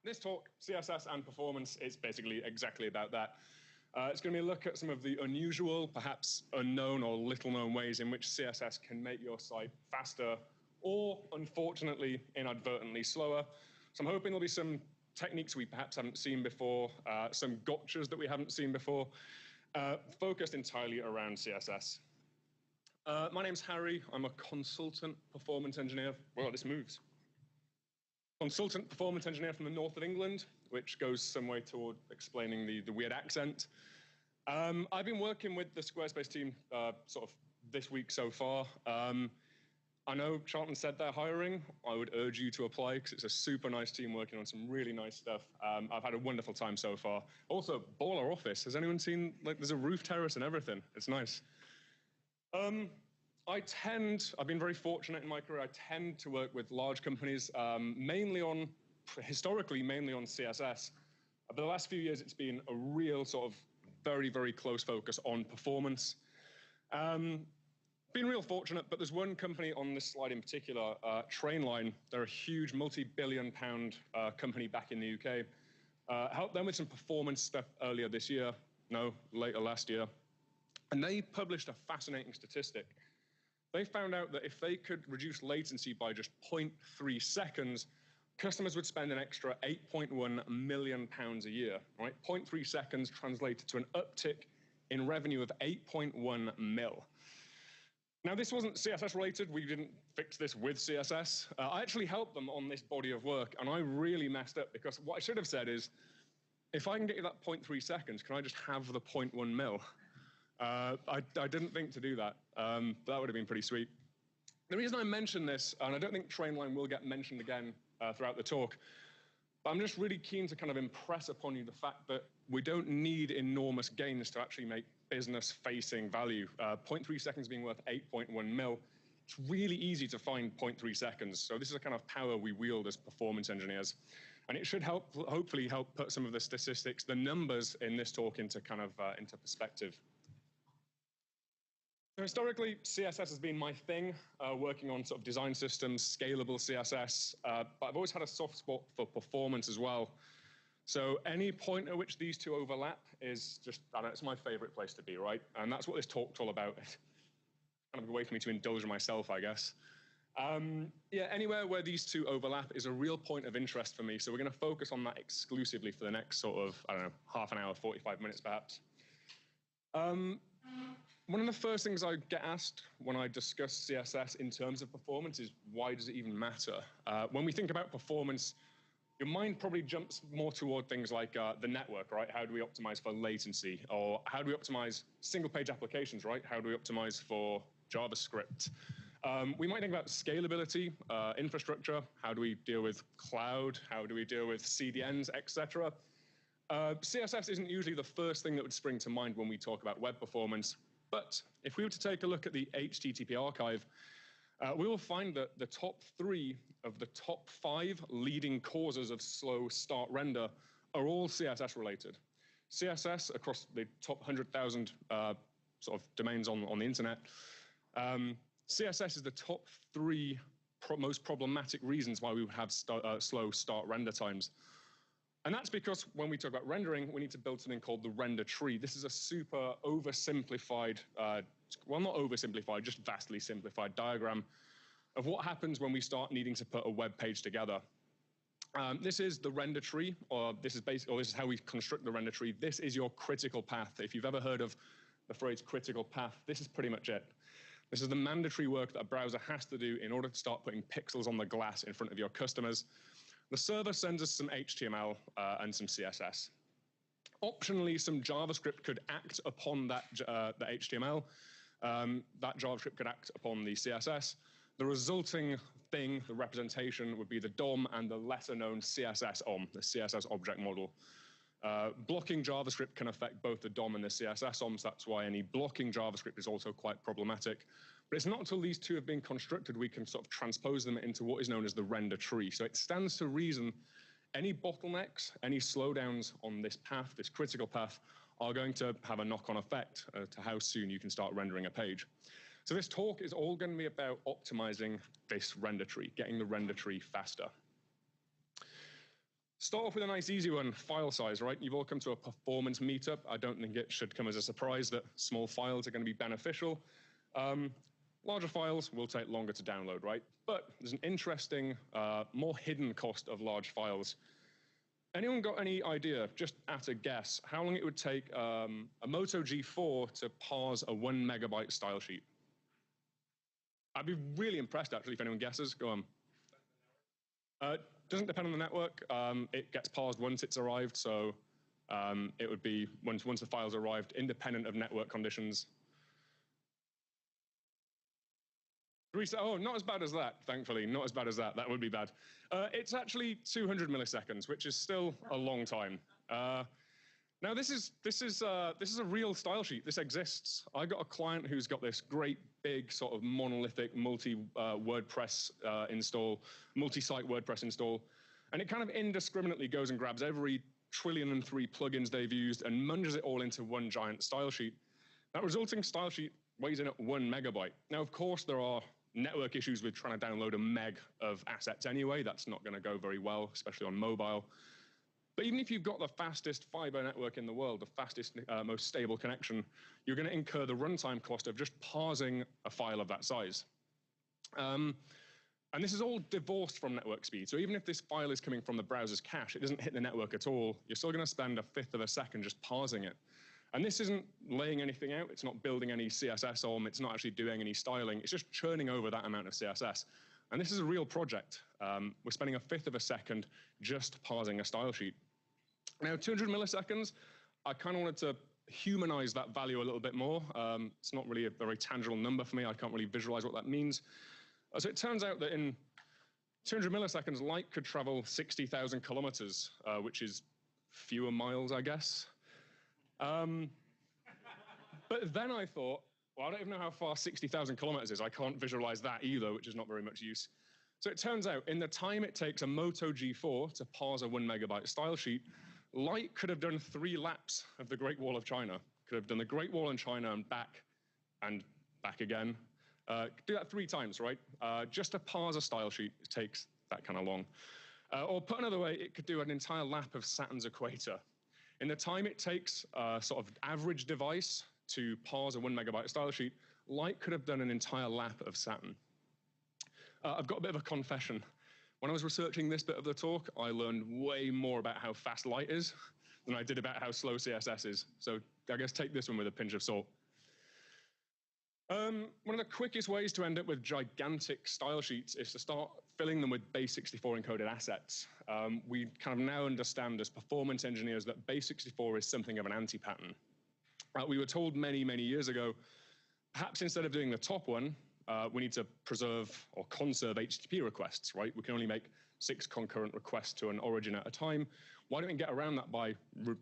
This talk, CSS and performance, is basically exactly about that. It's going to be a look at some of the unusual, perhaps unknown or little-known ways in which CSS can make your site faster or, unfortunately, inadvertently slower. So I'm hoping there'll be some techniques we perhaps haven't seen before, some gotchas that we haven't seen before, focused entirely around CSS. My name's Harry. I'm a consultant performance engineer. Well, this moves. Consultant performance engineer from the north of England, which goes some way toward explaining the weird accent. I've been working with the Squarespace team sort of this week so far. I know Charlton said they're hiring. I would urge you to apply because it's a super nice team working on some really nice stuff. I've had a wonderful time so far. Also, baller office. Has anyone seen, like, there's a roof terrace and everything. It's nice. I've been very fortunate in my career. I tend to work with large companies, historically, mainly on CSS. But the last few years, it's been a real sort of very, very close focus on performance. Been real fortunate, but there's one company on this slide in particular, Trainline. They're a huge multi-billion-pound company back in the UK. Helped them with some performance stuff earlier this year, later last year. And they published a fascinating statistic. They found out that if they could reduce latency by just 0.3 seconds, customers would spend an extra £8.1 million a year, right? 0.3 seconds translated to an uptick in revenue of 8.1 mil. Now, this wasn't CSS related. We didn't fix this with CSS. I actually helped them on this body of work, and I really messed up because what I should have said is, if I can get you that 0.3 seconds, can I just have the 0.1 mil? I didn't think to do that. That would have been pretty sweet. The reason I mention this, and I don't think Trainline will get mentioned again throughout the talk, but I'm just really keen to kind of impress upon you the fact that we don't need enormous gains to actually make business-facing value. 0.3 seconds being worth 8.1 mil, it's really easy to find 0.3 seconds. So this is a kind of power we wield as performance engineers. And it should hopefully help put some of the statistics, the numbers in this talk into kind of into perspective. So historically, CSS has been my thing, working on sort of design systems, scalable CSS, but I've always had a soft spot for performance as well. So any point at which these two overlap is just, I don't know, it's my favorite place to be, right? And that's what this talk's all about. It's kind of a way for me to indulge in myself, I guess. Yeah, anywhere where these two overlap is a real point of interest for me. So we're going to focus on that exclusively for the next sort of, I don't know, half an hour, 45 minutes perhaps. One of the first things I get asked when I discuss CSS in terms of performance is, why does it even matter? When we think about performance, your mind probably jumps more toward things like the network, right? How do we optimize for latency? Or how do we optimize single-page applications, right? How do we optimize for JavaScript? We might think about scalability, infrastructure. How do we deal with cloud? How do we deal with CDNs, etc.? CSS isn't usually the first thing that would spring to mind when we talk about web performance. But if we were to take a look at the HTTP archive, we will find that the top 3 of the top 5 leading causes of slow start render are all CSS related. CSS across the top 100,000 sort of domains on the internet. CSS is the top 3 most problematic reasons why we would have slow start render times. And that's because when we talk about rendering, we need to build something called the render tree. This is a super oversimplified, well, not oversimplified, just vastly simplified diagram of what happens when we start needing to put a web page together. This is the render tree, or this is how we construct the render tree. This is your critical path. If you've ever heard of the phrase critical path, this is pretty much it. This is the mandatory work that a browser has to do in order to start putting pixels on the glass in front of your customers. The server sends us some HTML and some CSS. Optionally, some JavaScript could act upon that the HTML. That JavaScript could act upon the CSS. The resulting thing, the representation, would be the DOM and the lesser-known CSS OM, the CSS object model. Blocking JavaScript can affect both the DOM and the CSS OM, so that's why any blocking JavaScript is also quite problematic. But it's not until these two have been constructed we can sort of transpose them into what is known as the render tree. So it stands to reason any bottlenecks, any slowdowns on this path, this critical path, are going to have a knock-on effect to how soon you can start rendering a page. So this talk is all going to be about optimizing this render tree, getting the render tree faster. Start off with a nice easy one, file size, right? You've all come to a performance meetup. I don't think it should come as a surprise that small files are going to be beneficial. Larger files will take longer to download, right? But there's an interesting, more hidden cost of large files. Anyone got any idea, just at a guess, how long it would take a Moto G4 to parse a 1 megabyte style sheet? I'd be really impressed, actually, if anyone guesses. Go on. Doesn't depend on the network. It gets parsed once it's arrived, so it would be once the file's arrived, independent of network conditions. Oh, not as bad as that, thankfully. Not as bad as that. That would be bad. It's actually 200 milliseconds, which is still a long time. Now, this is a real style sheet. This exists. I got a client who's got this great big sort of monolithic multi-WordPress install, multi-site WordPress install, and it kind of indiscriminately goes and grabs every 1,000,003,000,003 plugins they've used and munges it all into one giant style sheet. That resulting style sheet weighs in at 1 megabyte. Now, of course, there are network issues with trying to download a meg of assets anyway. That's not going to go very well, especially on mobile. But even if you've got the fastest fiber network in the world, the fastest, most stable connection, you're going to incur the runtime cost of just parsing a file of that size. And this is all divorced from network speed. So even if this file is coming from the browser's cache, it doesn't hit the network at all, you're still going to spend 1/5 of a second just parsing it. And this isn't laying anything out. It's not building any CSS on. It's not actually doing any styling. It's just churning over that amount of CSS. And this is a real project. We're spending 1/5 of a second just parsing a style sheet. Now, 200 milliseconds, I kind of wanted to humanize that value a little bit more. It's not really a very tangible number for me. I can't really visualize what that means. So it turns out that in 200 milliseconds, light could travel 60,000 kilometers, which is fewer miles, I guess. But then I thought, well, I don't even know how far 60,000 kilometers is. I can't visualize that either, which is not very much use. So it turns out, in the time it takes a Moto G4 to parse a 1 megabyte style sheet, light could have done 3 laps of the Great Wall of China. Could have done the Great Wall in China and back again. Do that 3 times, right? Just to parse a style sheet, it takes that kind of long. Or put another way, it could do an entire lap of Saturn's equator. In the time it takes a sort of average device to parse a 1 megabyte style sheet, light could have done an entire lap of Saturn. I've got a bit of a confession. When I was researching this bit of the talk, I learned way more about how fast light is than I did about how slow CSS is. So I guess take this one with a pinch of salt. One of the quickest ways to end up with gigantic style sheets is to start filling them with base64 encoded assets. We kind of now understand as performance engineers that base64 is something of an anti-pattern. We were told many, many years ago, perhaps instead of doing the top one, we need to preserve or conserve HTTP requests, right? We can only make 6 concurrent requests to an origin at a time. Why don't we get around that by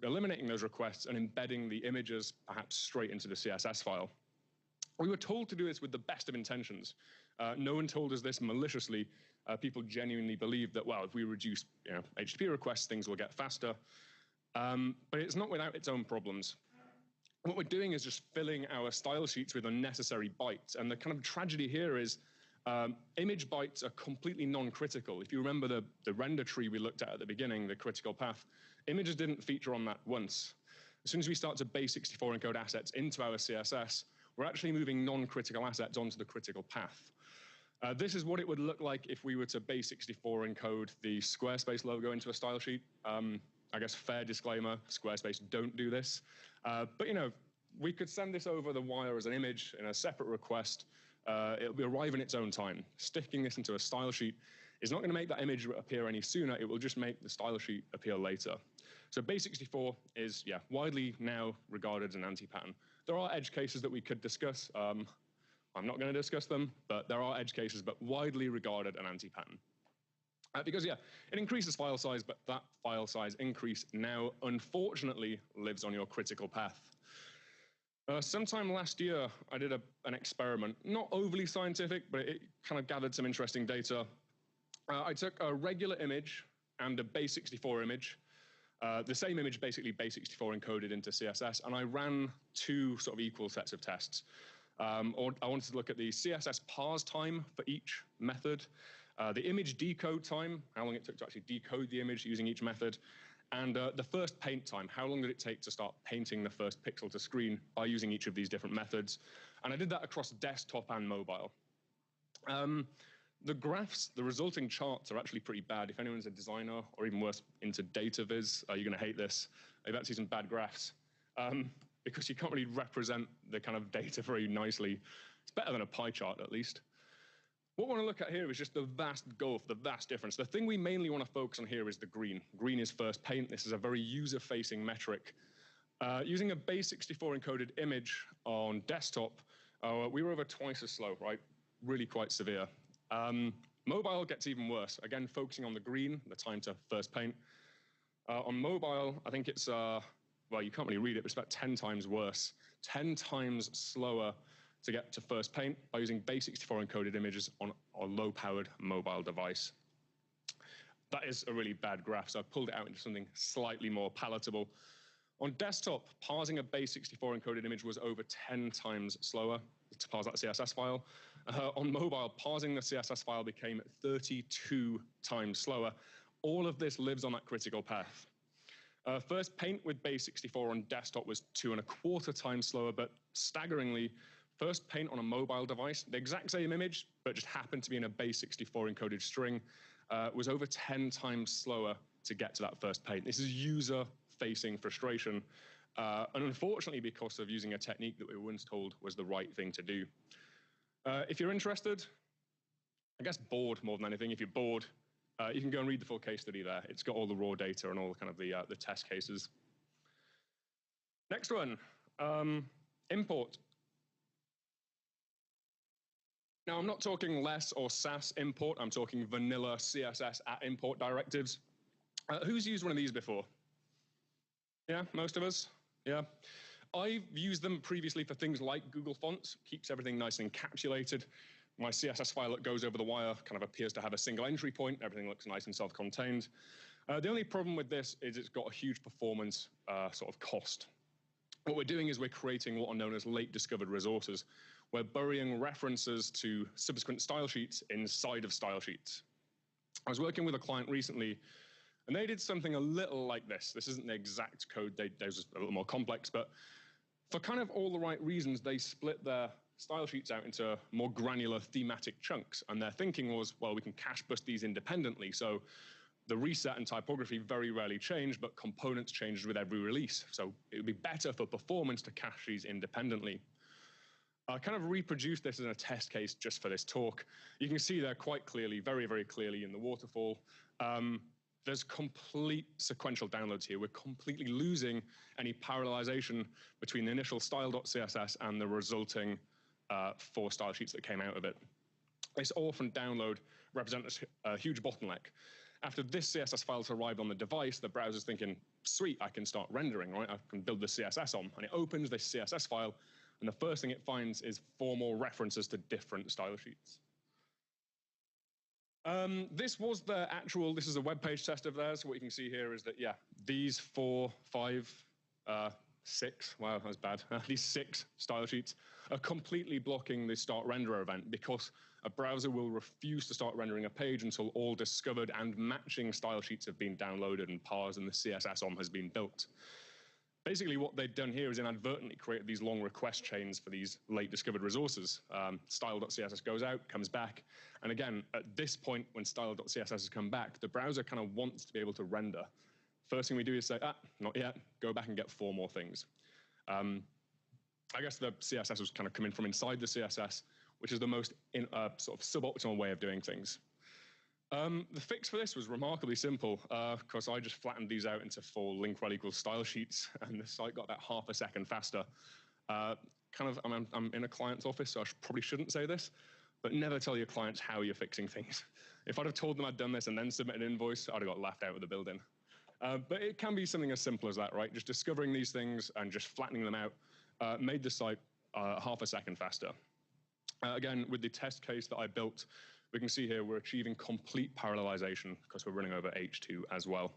eliminating those requests and embedding the images perhaps straight into the CSS file? We were told to do this with the best of intentions. No one told us this maliciously. People genuinely believe that, well, if we reduce HTTP requests, things will get faster. But it's not without its own problems. What we're doing is just filling our style sheets with unnecessary bytes. And the kind of tragedy here is image bytes are completely non-critical. If you remember the render tree we looked at the beginning, the critical path, images didn't feature on that once. As soon as we start to base64 encode assets into our CSS, we're actually moving non-critical assets onto the critical path. This is what it would look like if we were to base64 encode the Squarespace logo into a style sheet. I guess fair disclaimer, Squarespace don't do this. But we could send this over the wire as an image in a separate request. It'll arrive in its own time. Sticking this into a style sheet is not going to make that image appear any sooner. It will just make the style sheet appear later. So base64 is, widely now regarded as an anti-pattern. There are edge cases that we could discuss. I'm not going to discuss them, but there are edge cases, but widely regarded an anti-pattern. Because, it increases file size, but that file size increase now, unfortunately, lives on your critical path. Sometime last year, I did an experiment, not overly scientific, but it kind of gathered some interesting data. I took a regular image and a base64 image, the same image, basically base64 encoded into CSS, and I ran 2 sort of equal sets of tests. I wanted to look at the CSS parse time for each method, the image decode time, how long it took to actually decode the image using each method, and the first paint time, how long did it take to start painting the first pixel to screen by using each of these different methods. And I did that across desktop and mobile. The graphs, the resulting charts are actually pretty bad. If anyone's a designer or even worse into data viz, you're going to hate this. You've actually some bad graphs because you can't really represent the kind of data very nicely. It's better than a pie chart, at least. What we want to look at here is just the vast gulf, the vast difference. The thing we mainly want to focus on here is the green. Green is first paint. This is a very user-facing metric. Using a base64 encoded image on desktop, we were over twice as slow, right? Really quite severe. Mobile gets even worse. Again, focusing on the green, the time to first paint. On mobile, I think it's, well, you can't really read it, but it's about 10 times worse. 10 times slower to get to first paint by using base64 encoded images on a low-powered mobile device. That is a really bad graph, so I've pulled it out into something slightly more palatable. On desktop, parsing a base64 encoded image was over 10 times slower to parse that CSS file. On mobile, parsing the CSS file became 32 times slower. All of this lives on that critical path. First paint with base64 on desktop was 2.25 times slower, but staggeringly, first paint on a mobile device, the exact same image, but just happened to be in a base64 encoded string, was over 10 times slower to get to that first paint. This is user-facing frustration, and unfortunately because of using a technique that we were once told was the right thing to do. If you're interested, I guess bored more than anything, if you're bored, you can go and read the full case study there. It's got all the raw data and all kind of the test cases. Next one, import. Now, I'm not talking less or Sass import. I'm talking vanilla CSS at import directives. Who's used one of these before? Yeah, most of us? Yeah. I've used them previously for things like Google Fonts. Keeps everything nice and encapsulated. My CSS file that goes over the wire kind of appears to have a single entry point. Everything looks nice and self-contained. The only problem with this is it's got a huge performance sort of cost. What we're doing is we're creating what are known as late discovered resources. We're burying references to subsequent style sheets inside of style sheets. I was working with a client recently, and they did something a little like this. This isn't the exact code. Those are a little more complex, but for kind of all the right reasons, they split their style sheets out into more granular thematic chunks. And their thinking was, well, we can cache bust these independently. So the reset and typography very rarely change, but components changed with every release. So it would be better for performance to cache these independently. I kind of reproduced this in a test case just for this talk. You can see there quite clearly, very, very clearly in the waterfall. There's complete sequential downloads here. We're completely losing any parallelization between the initial style.css and the resulting 4 style sheets that came out of it. This orphan download represents a huge bottleneck. After this CSS file arrived on the device, the browser's thinking, sweet, I can start rendering, right? I can build the CSS on. And it opens this CSS file, and the first thing it finds is 4 more references to different style sheets. This was the actual, this is a web page test of theirs. What you can see here is that, yeah, these 4, 5, 6, wow, that was bad. These 6 style sheets are completely blocking the start renderer event because a browser will refuse to start rendering a page until all discovered and matching style sheets have been downloaded and parsed and the CSS OM has been built. Basically, what they've done here is inadvertently created these long request chains for these late discovered resources. Style.css goes out, comes back. And again, at this point, when style.css has come back, the browser kind of wants to be able to render. First thing we do is say, not yet, go back and get 4 more things. I guess the CSS was kind of coming from inside the CSS, which is the most sort of suboptimal way of doing things. The fix for this was remarkably simple, because I just flattened these out into 4 link rel equals style sheets, and the site got about half a second faster. I'm in a client's office, so I probably shouldn't say this, but never tell your clients how you're fixing things. If I'd have told them I'd done this and then submitted an invoice, I'd have got laughed out of the building. But it can be something as simple as that, right? Just discovering these things and just flattening them out made the site half a second faster. Again, with the test case that I built, we can see here we're achieving complete parallelization because we're running over H2 as well.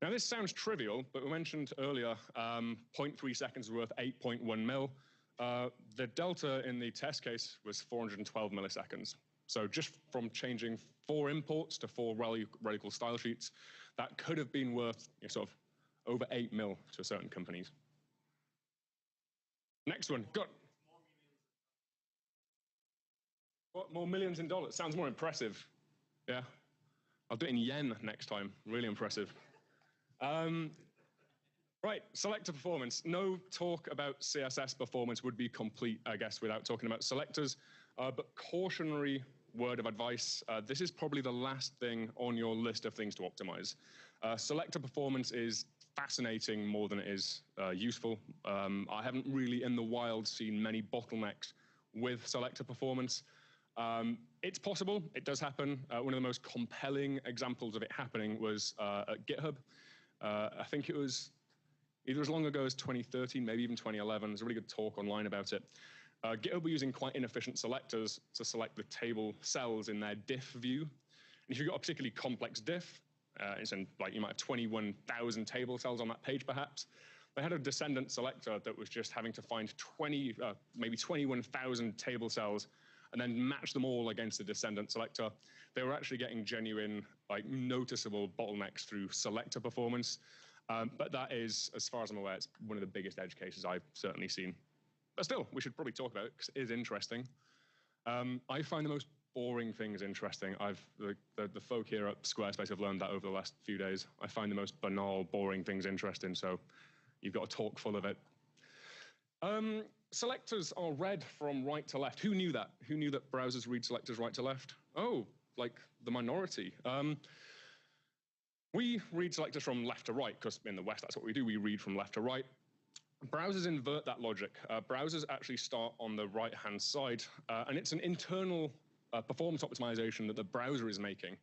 Now, this sounds trivial, but we mentioned earlier 0.3 seconds worth 8.1 mil. The delta in the test case was 412 milliseconds. So just from changing 4 imports to 4 radical style sheets, that could have been worth sort of over 8 mil to certain companies. Next one, got what, more millions in dollars? Sounds more impressive. Yeah, I'll do it in yen next time. Really impressive. Right, Selector performance. No talk about CSS performance would be complete, I guess, without talking about selectors. But cautionary word of advice, this is probably the last thing on your list of things to optimize. Selector performance is fascinating more than it is useful. I haven't really in the wild seen many bottlenecks with selector performance. It's possible, it does happen. One of the most compelling examples of it happening was at GitHub. I think it was either as long ago as 2013, maybe even 2011. There's a really good talk online about it. GitHub were using quite inefficient selectors to select the table cells in their diff view. And if you've got a particularly complex diff, it's in, like you might have 21,000 table cells on that page perhaps, they had a descendant selector that was just having to find maybe 21,000 table cells and then match them all against the descendant selector. They were actually getting genuine, like noticeable bottlenecks through selector performance. But that is, as far as I'm aware, it's one of the biggest edge cases I've certainly seen. But still, we should probably talk about it because it is interesting. I find the most boring things interesting. The folk here at Squarespace have learned that over the last few days. I find the most banal, boring things interesting, so you've got a talk full of it. Selectors are read from right to left. Who knew that? Who knew that browsers read selectors right to left? Oh, like the minority. We read selectors from left to right, because in the West, that's what we do. We read from left to right. Browsers invert that logic. Browsers actually start on the right-hand side, and it's an internal performance optimization that the browser is making.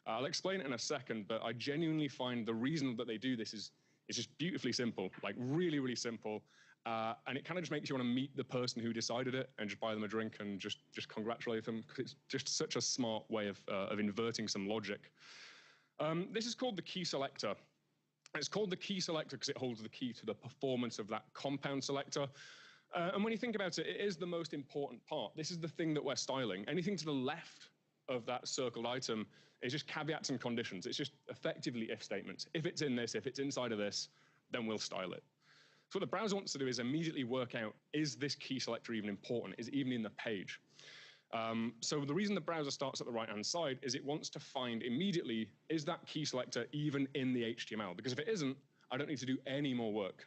I'll explain it in a second, but I genuinely find the reason that they do this is just beautifully simple, like really, really simple. And it kind of just makes you want to meet the person who decided it and just buy them a drink and just congratulate them, because it's just such a smart way of inverting some logic. This is called the key selector. It's called the key selector because it holds the key to the performance of that compound selector. And when you think about it, it is the most important part. This is the thing that we're styling. Anything to the left of that circled item is just caveats and conditions. It's just effectively if statements. If it's in this, if it's inside of this, then we'll style it. So what the browser wants to do is immediately work out, is this key selector even important? Is it even in the page? So the reason the browser starts at the right-hand side is it wants to find immediately, is that key selector even in the HTML? Because if it isn't, I don't need to do any more work.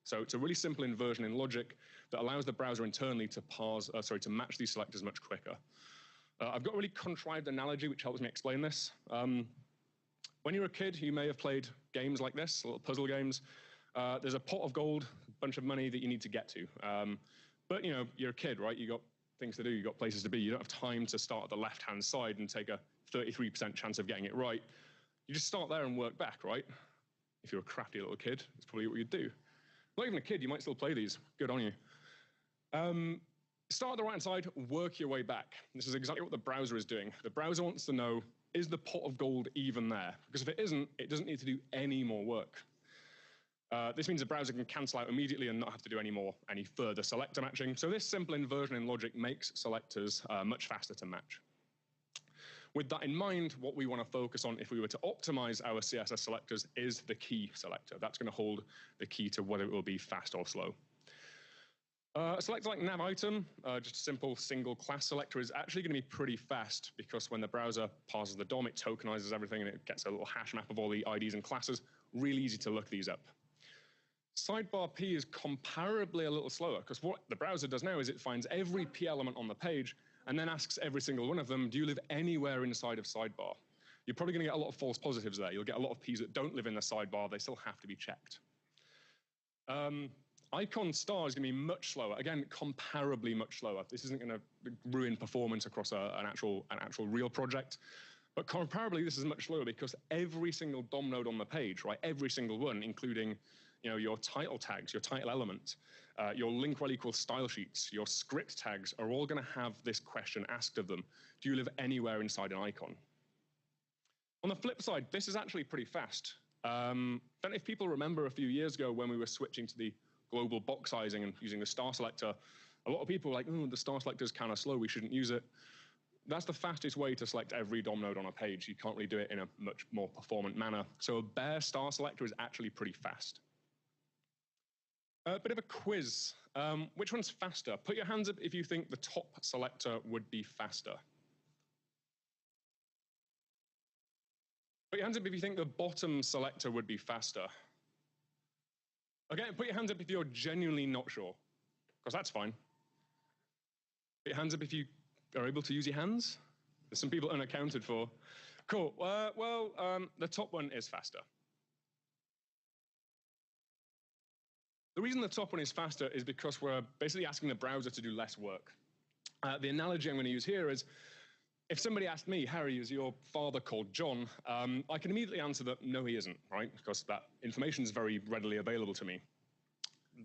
So it's a really simple inversion in logic that allows the browser internally to to match these selectors much quicker. I've got a really contrived analogy which helps me explain this. When you're a kid, you may have played games like this, little puzzle games. There's a pot of gold, a bunch of money that you need to get to. But you're a kid, right? You got things to do, you've got places to be. You don't have time to start at the left-hand side and take a 33% chance of getting it right. You just start there and work back, right? If you're a crafty little kid, that's probably what you'd do. Not even a kid, you might still play these. Good on you. Start at the right-hand side, work your way back. This is exactly what the browser is doing. The browser wants to know, is the pot of gold even there? Because if it isn't, it doesn't need to do any more work. This means the browser can cancel out immediately and not have to do any further selector matching. So this simple inversion in logic makes selectors much faster to match. With that in mind, what we want to focus on if we were to optimize our CSS selectors is the key selector. That's going to hold the key to whether it will be fast or slow. A selector like nav item, just a simple single class selector, is actually going to be pretty fast because when the browser parses the DOM, it tokenizes everything and it gets a little hash map of all the IDs and classes. Really easy to look these up. Sidebar P is comparably a little slower because what the browser does now is it finds every P element on the page and then asks every single one of them, do you live anywhere inside of sidebar? You're probably going to get a lot of false positives there. You'll get a lot of Ps that don't live in the sidebar. They still have to be checked. Icon star is going to be much slower. Again, comparably much slower. This isn't going to ruin performance across an actual real project. But comparably, this is much slower because every single DOM node on the page, right, every single one, including your title tags, your title element, your link rel equals style sheets, your script tags are all going to have this question asked of them. Do you live anywhere inside an icon? On the flip side, this is actually pretty fast. Don't know if people remember a few years ago when we were switching to the global box sizing and using the star selector, a lot of people were like, oh, the star selector is kind of slow, we shouldn't use it. that's the fastest way to select every DOM node on a page. You can't really do it in a much more performant manner. So a bare star selector is actually pretty fast. A bit of a quiz. Which one's faster? Put your hands up if you think the top selector would be faster. Put your hands up if you think the bottom selector would be faster. Okay, put your hands up if you're genuinely not sure, because that's fine. Put your hands up if you are able to use your hands. There's some people unaccounted for. Cool. The top one is faster. The reason the top one is faster is because we're basically asking the browser to do less work. The analogy I'm going to use here is, if somebody asked me, Harry, is your father called John? I can immediately answer that no, he isn't, right? Because that information is very readily available to me.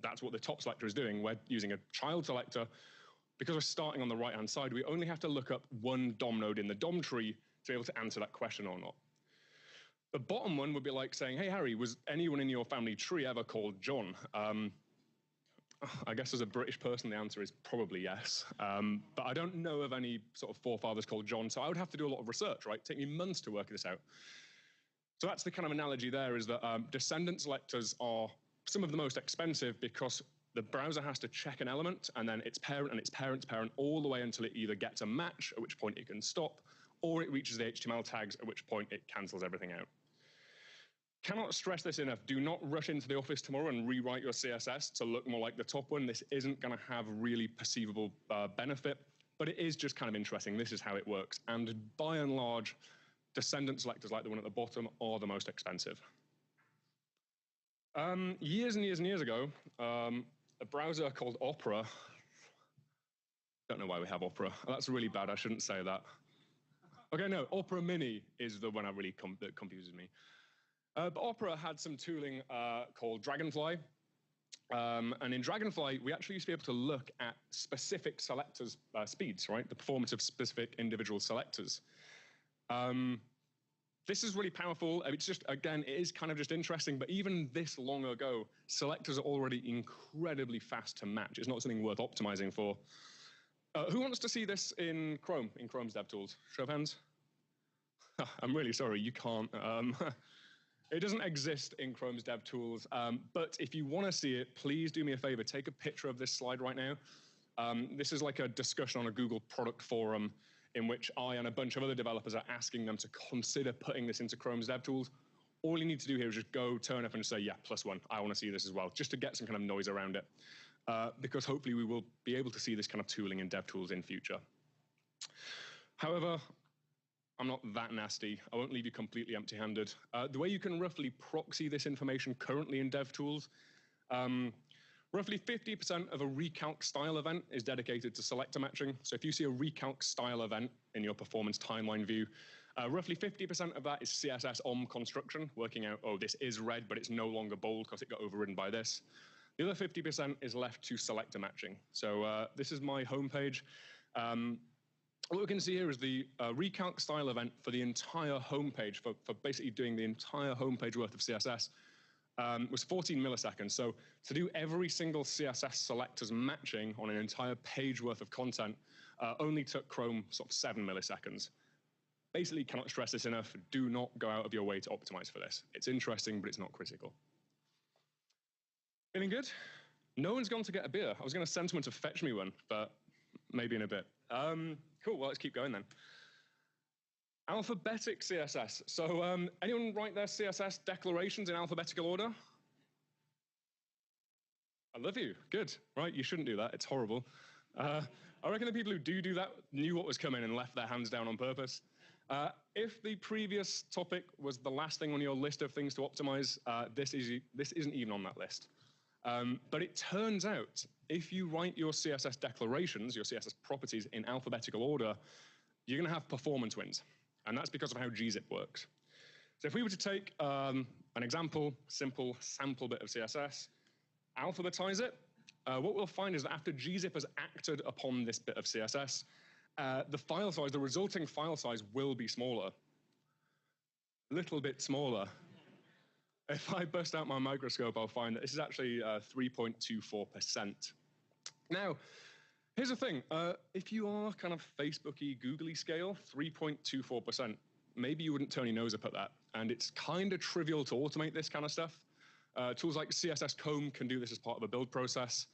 That's what the top selector is doing. We're using a child selector. Because we're starting on the right-hand side, we only have to look up one DOM node in the DOM tree to be able to answer that question or not. The bottom one would be like saying, hey, Harry, was anyone in your family tree ever called John? I guess as a British person, the answer is probably yes. But I don't know of any sort of forefathers called John, so I would have to do a lot of research, right? Take me months to work this out. So that's the kind of analogy there, is that descendant selectors are some of the most expensive because the browser has to check an element and then its parent and its parent's parent all the way until it either gets a match, at which point it can stop, or it reaches the HTML tags, at which point it cancels everything out. Cannot stress this enough. Do not rush into the office tomorrow and rewrite your CSS to look more like the top one. This isn't going to have really perceivable benefit, but it is just kind of interesting. This is how it works. And by and large, descendant selectors like the one at the bottom are the most expensive. Years and years and years ago, a browser called Opera. Don't know why we have Opera. That's really bad. I shouldn't say that. Okay, no, Opera Mini is the one that really confuses me. But Opera had some tooling called Dragonfly. And in Dragonfly, we actually used to be able to look at specific selectors' speeds, right? The performance of specific individual selectors. This is really powerful. It's just, again, it is kind of just interesting, but even this long ago, selectors are already incredibly fast to match. It's not something worth optimizing for. Who wants to see this in Chrome, in Chrome's DevTools? Show of hands. I'm really sorry, you can't. It doesn't exist in Chrome's DevTools, but if you want to see it, please do me a favor, take a picture of this slide right now. This is like a discussion on a Google product forum in which I and a bunch of other developers are asking them to consider putting this into Chrome's DevTools. All you need to do here is just go, turn up and just say, yeah, +1, I want to see this as well, just to get some kind of noise around it. Because hopefully we will be able to see this kind of tooling in DevTools in future. However, I'm not that nasty. I won't leave you completely empty-handed. The way you can roughly proxy this information currently in DevTools, roughly 50% of a recalc style event is dedicated to selector matching. So if you see a recalc style event in your performance timeline view, roughly 50% of that is CSS OM construction, working out, oh, this is red, but it's no longer bold because it got overridden by this. The other 50% is left to selector matching. So this is my homepage. What we can see here is the recalc style event for the entire homepage, for basically doing the entire homepage worth of CSS, was 14 milliseconds. So to do every single CSS selector's matching on an entire page worth of content only took Chrome sort of 7 milliseconds. Basically, cannot stress this enough, do not go out of your way to optimize for this. It's interesting, but it's not critical. Feeling good? No one's gone to get a beer. I was going to send someone to fetch me one, but maybe in a bit. Cool, well, let's keep going then. Alphabetic CSS. So anyone write their CSS declarations in alphabetical order? I love you. Good. Right, you shouldn't do that. It's horrible. I reckon the people who do that knew what was coming and left their hands down on purpose. If the previous topic was the last thing on your list of things to optimize, this isn't even on that list. But it turns out, if you write your CSS declarations, your CSS properties in alphabetical order, you're going to have performance wins. And that's because of how gzip works. So if we were to take an example, simple sample bit of CSS, alphabetize it, what we'll find is that after gzip has acted upon this bit of CSS, the file size, the resulting file size will be smaller. A little bit smaller. If I bust out my microscope, I'll find that this is actually 3.24%. Now, Here's the thing, if you are kind of Facebooky, Googly scale, 3.24%, maybe you wouldn't turn your nose up at that. And it's kind of trivial to automate this kind of stuff. Tools like CSS Comb can do this as part of a build process.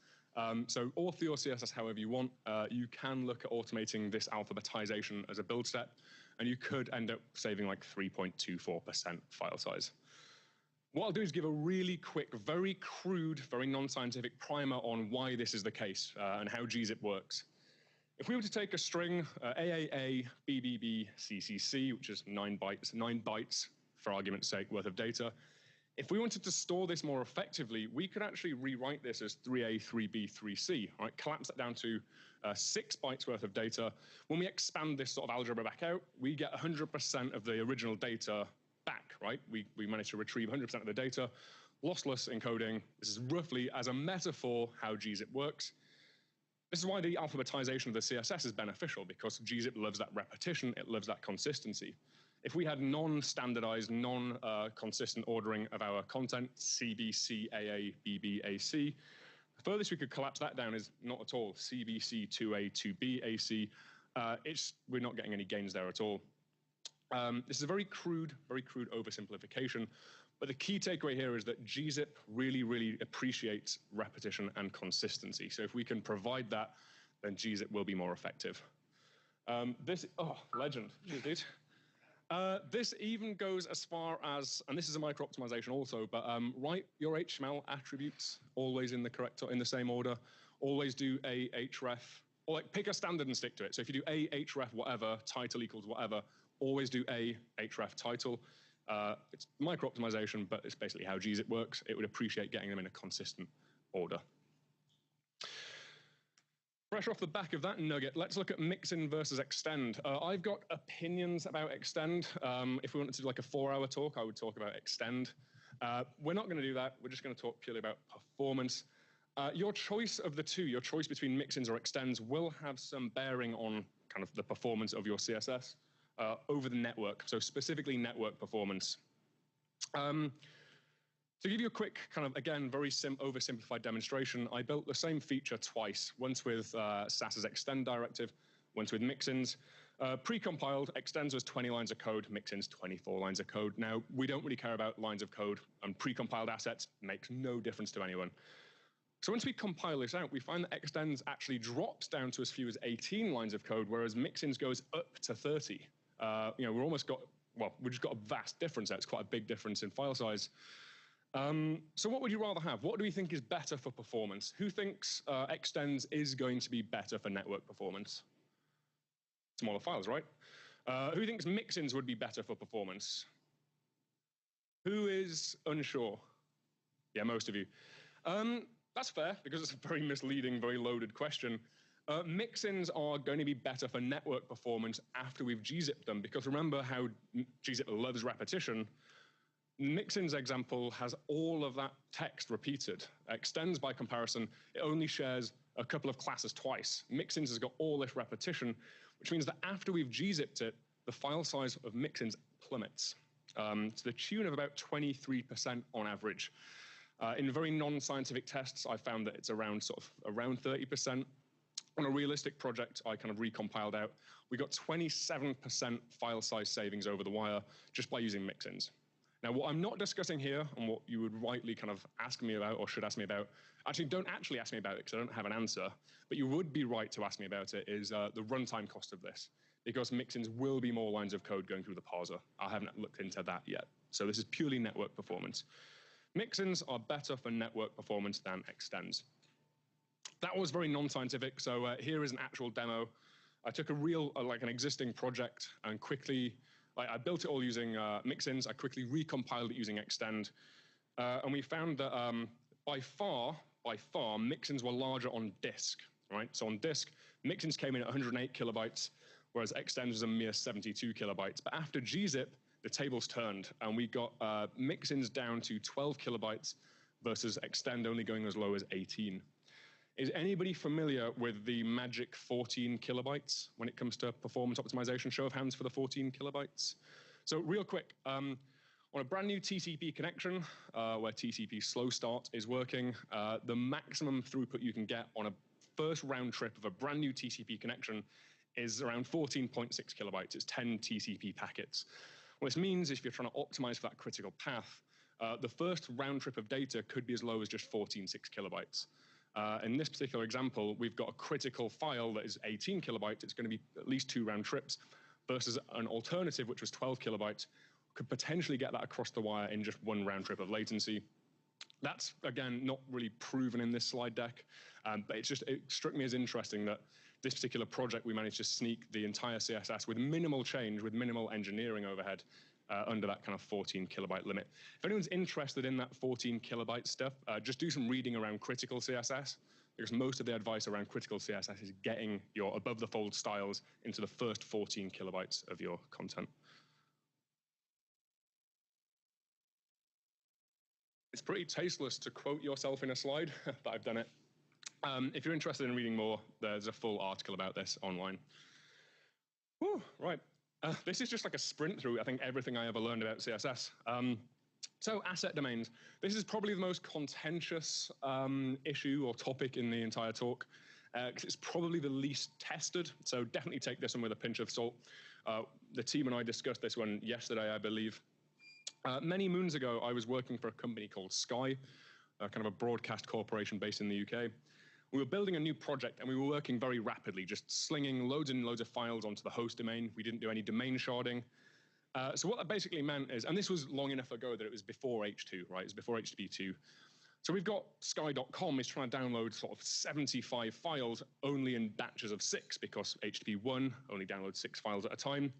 So author your CSS however you want. You can look at automating this alphabetization as a build step, and you could end up saving like 3.24% file size. What I'll do is give a really quick, very crude, very non-scientific primer on why this is the case and how gzip works. If we were to take a string, AAA, BBB, CCC, which is 9 bytes for argument's sake worth of data, if we wanted to store this more effectively, we could actually rewrite this as 3A, 3B, 3C, right? Collapse that down to 6 bytes worth of data. When we expand this sort of algebra back out, we get 100% of the original data back, right? We managed to retrieve 100% of the data, lossless encoding. This is roughly, as a metaphor, how gzip works. This is why the alphabetization of the CSS is beneficial, because gzip loves that repetition, it loves that consistency. If we had non-standardized, non-consistent ordering of our content, CBC, AA, BB, AC, the furthest we could collapse that down is not at all. CBC, 2A, 2B, AC. We're not getting any gains there at all. This is a very crude oversimplification, but the key takeaway here is that gzip really, really appreciates repetition and consistency. So if we can provide that, then gzip will be more effective. Legend, cheers, dude. This even goes as far as, and this is a micro optimization also, but write your HTML attributes always in the same order. Always do a href, or like pick a standard and stick to it. So if you do a href whatever, title equals whatever, always do a href title. It's micro optimization, but it's basically how gzip works. It would appreciate getting them in a consistent order. Fresh off the back of that nugget, let's look at mixin versus extend. I've got opinions about extend. If we wanted to do like a 4-hour talk, I would talk about extend. We're not going to do that. We're just going to talk purely about performance. Your choice of the two, your choice between mixins or extends, will have some bearing on kind of the performance of your CSS over the network, so specifically network performance. To give you a quick kind of, again, very oversimplified demonstration, I built the same feature twice, once with SAS's extend directive, once with Mixins. Pre-compiled, extends was 20 lines of code, Mixins 24 lines of code. Now, we don't really care about lines of code, and pre-compiled assets makes no difference to anyone. So once we compile this out, we find that extends actually drops down to as few as 18 lines of code, whereas Mixins goes up to 30. We've just got a vast difference there. It's quite a big difference in file size. So what would you rather have? What do we think is better for performance? Who thinks extends is going to be better for network performance? Smaller files, right? Who thinks Mixins would be better for performance? Who is unsure? Yeah, most of you. That's fair, because it's a very misleading, very loaded question. Mixins are going to be better for network performance after we've gzipped them, because remember how gzip loves repetition. Mixins example has all of that text repeated. Extends, by comparison, it only shares a couple of classes twice. Mixins has got all this repetition, which means that after we've gzipped it, the file size of Mixins plummets to the tune of about 23% on average. In very non-scientific tests, I found that it's around 30%. On a realistic project, I kind of recompiled out. We got 27% file size savings over the wire just by using Mixins. Now, what I'm not discussing here, and what you would rightly kind of ask me about or should ask me about, actually don't actually ask me about it because I don't have an answer, but you would be right to ask me about it, is the runtime cost of this, because Mixins will be more lines of code going through the parser. I haven't looked into that yet. So this is purely network performance. Mixins are better for network performance than extends. That was very non-scientific, so here is an actual demo. I took a real, an existing project and quickly, I built it all using Mixins. I quickly recompiled it using extend. And we found that by far, Mixins were larger on disk, right? So on disk, Mixins came in at 108 kilobytes, whereas extend was a mere 72 kilobytes. But after gzip, the tables turned, and we got Mixins down to 12 kilobytes versus extend only going as low as 18. Is anybody familiar with the magic 14 kilobytes when it comes to performance optimization? Show of hands for the 14 kilobytes. So real quick, on a brand new TCP connection, where TCP slow start is working, the maximum throughput you can get on a first round trip of a brand new TCP connection is around 14.6 kilobytes. It's 10 TCP packets. What this means is if you're trying to optimize for that critical path, the first round trip of data could be as low as just 14.6 kilobytes. In this particular example, we've got a critical file that is 18 kilobytes. It's going to be at least 2 round trips versus an alternative, which was 12 kilobytes, could potentially get that across the wire in just 1 round trip of latency. That's, again, not really proven in this slide deck, but it struck me as interesting that this particular project, we managed to sneak the entire CSS with minimal change, with minimal engineering overhead, under that kind of 14 kilobyte limit. If anyone's interested in that 14 kilobyte stuff, just do some reading around critical CSS, because most of the advice around critical CSS is getting your above the fold styles into the first 14 kilobytes of your content. It's pretty tasteless to quote yourself in a slide, but I've done it. If you're interested in reading more, there's a full article about this online. Whew, right. This is just like a sprint through, I think, everything I ever learned about CSS. So asset domains. This is probably the most contentious issue or topic in the entire talk, because it's probably the least tested. So definitely take this one with a pinch of salt. The team and I discussed this one yesterday, I believe. Many moons ago, I was working for a company called Sky, kind of a broadcast corporation based in the UK. We were building a new project, and we were working very rapidly, just slinging loads and loads of files onto the host domain. We didn't do any domain sharding. So what that basically meant is, and this was long enough ago that it was before H2, right? It was before HTTP2. So we've got sky.com is trying to download sort of 75 files only in batches of 6, because HTTP1 only downloads 6 files at a time.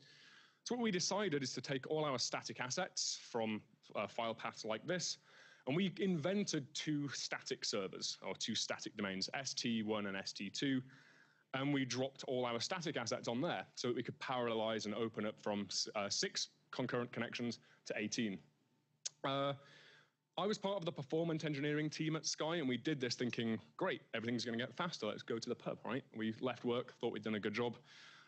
So what we decided is to take all our static assets from file paths like this, and we invented 2 static servers, or 2 static domains, ST1 and ST2, and we dropped all our static assets on there so that we could parallelize and open up from 6 concurrent connections to 18. I was part of the performance engineering team at Sky, and we did this thinking, great, everything's going to get faster, let's go to the pub, right? We left work, thought we'd done a good job,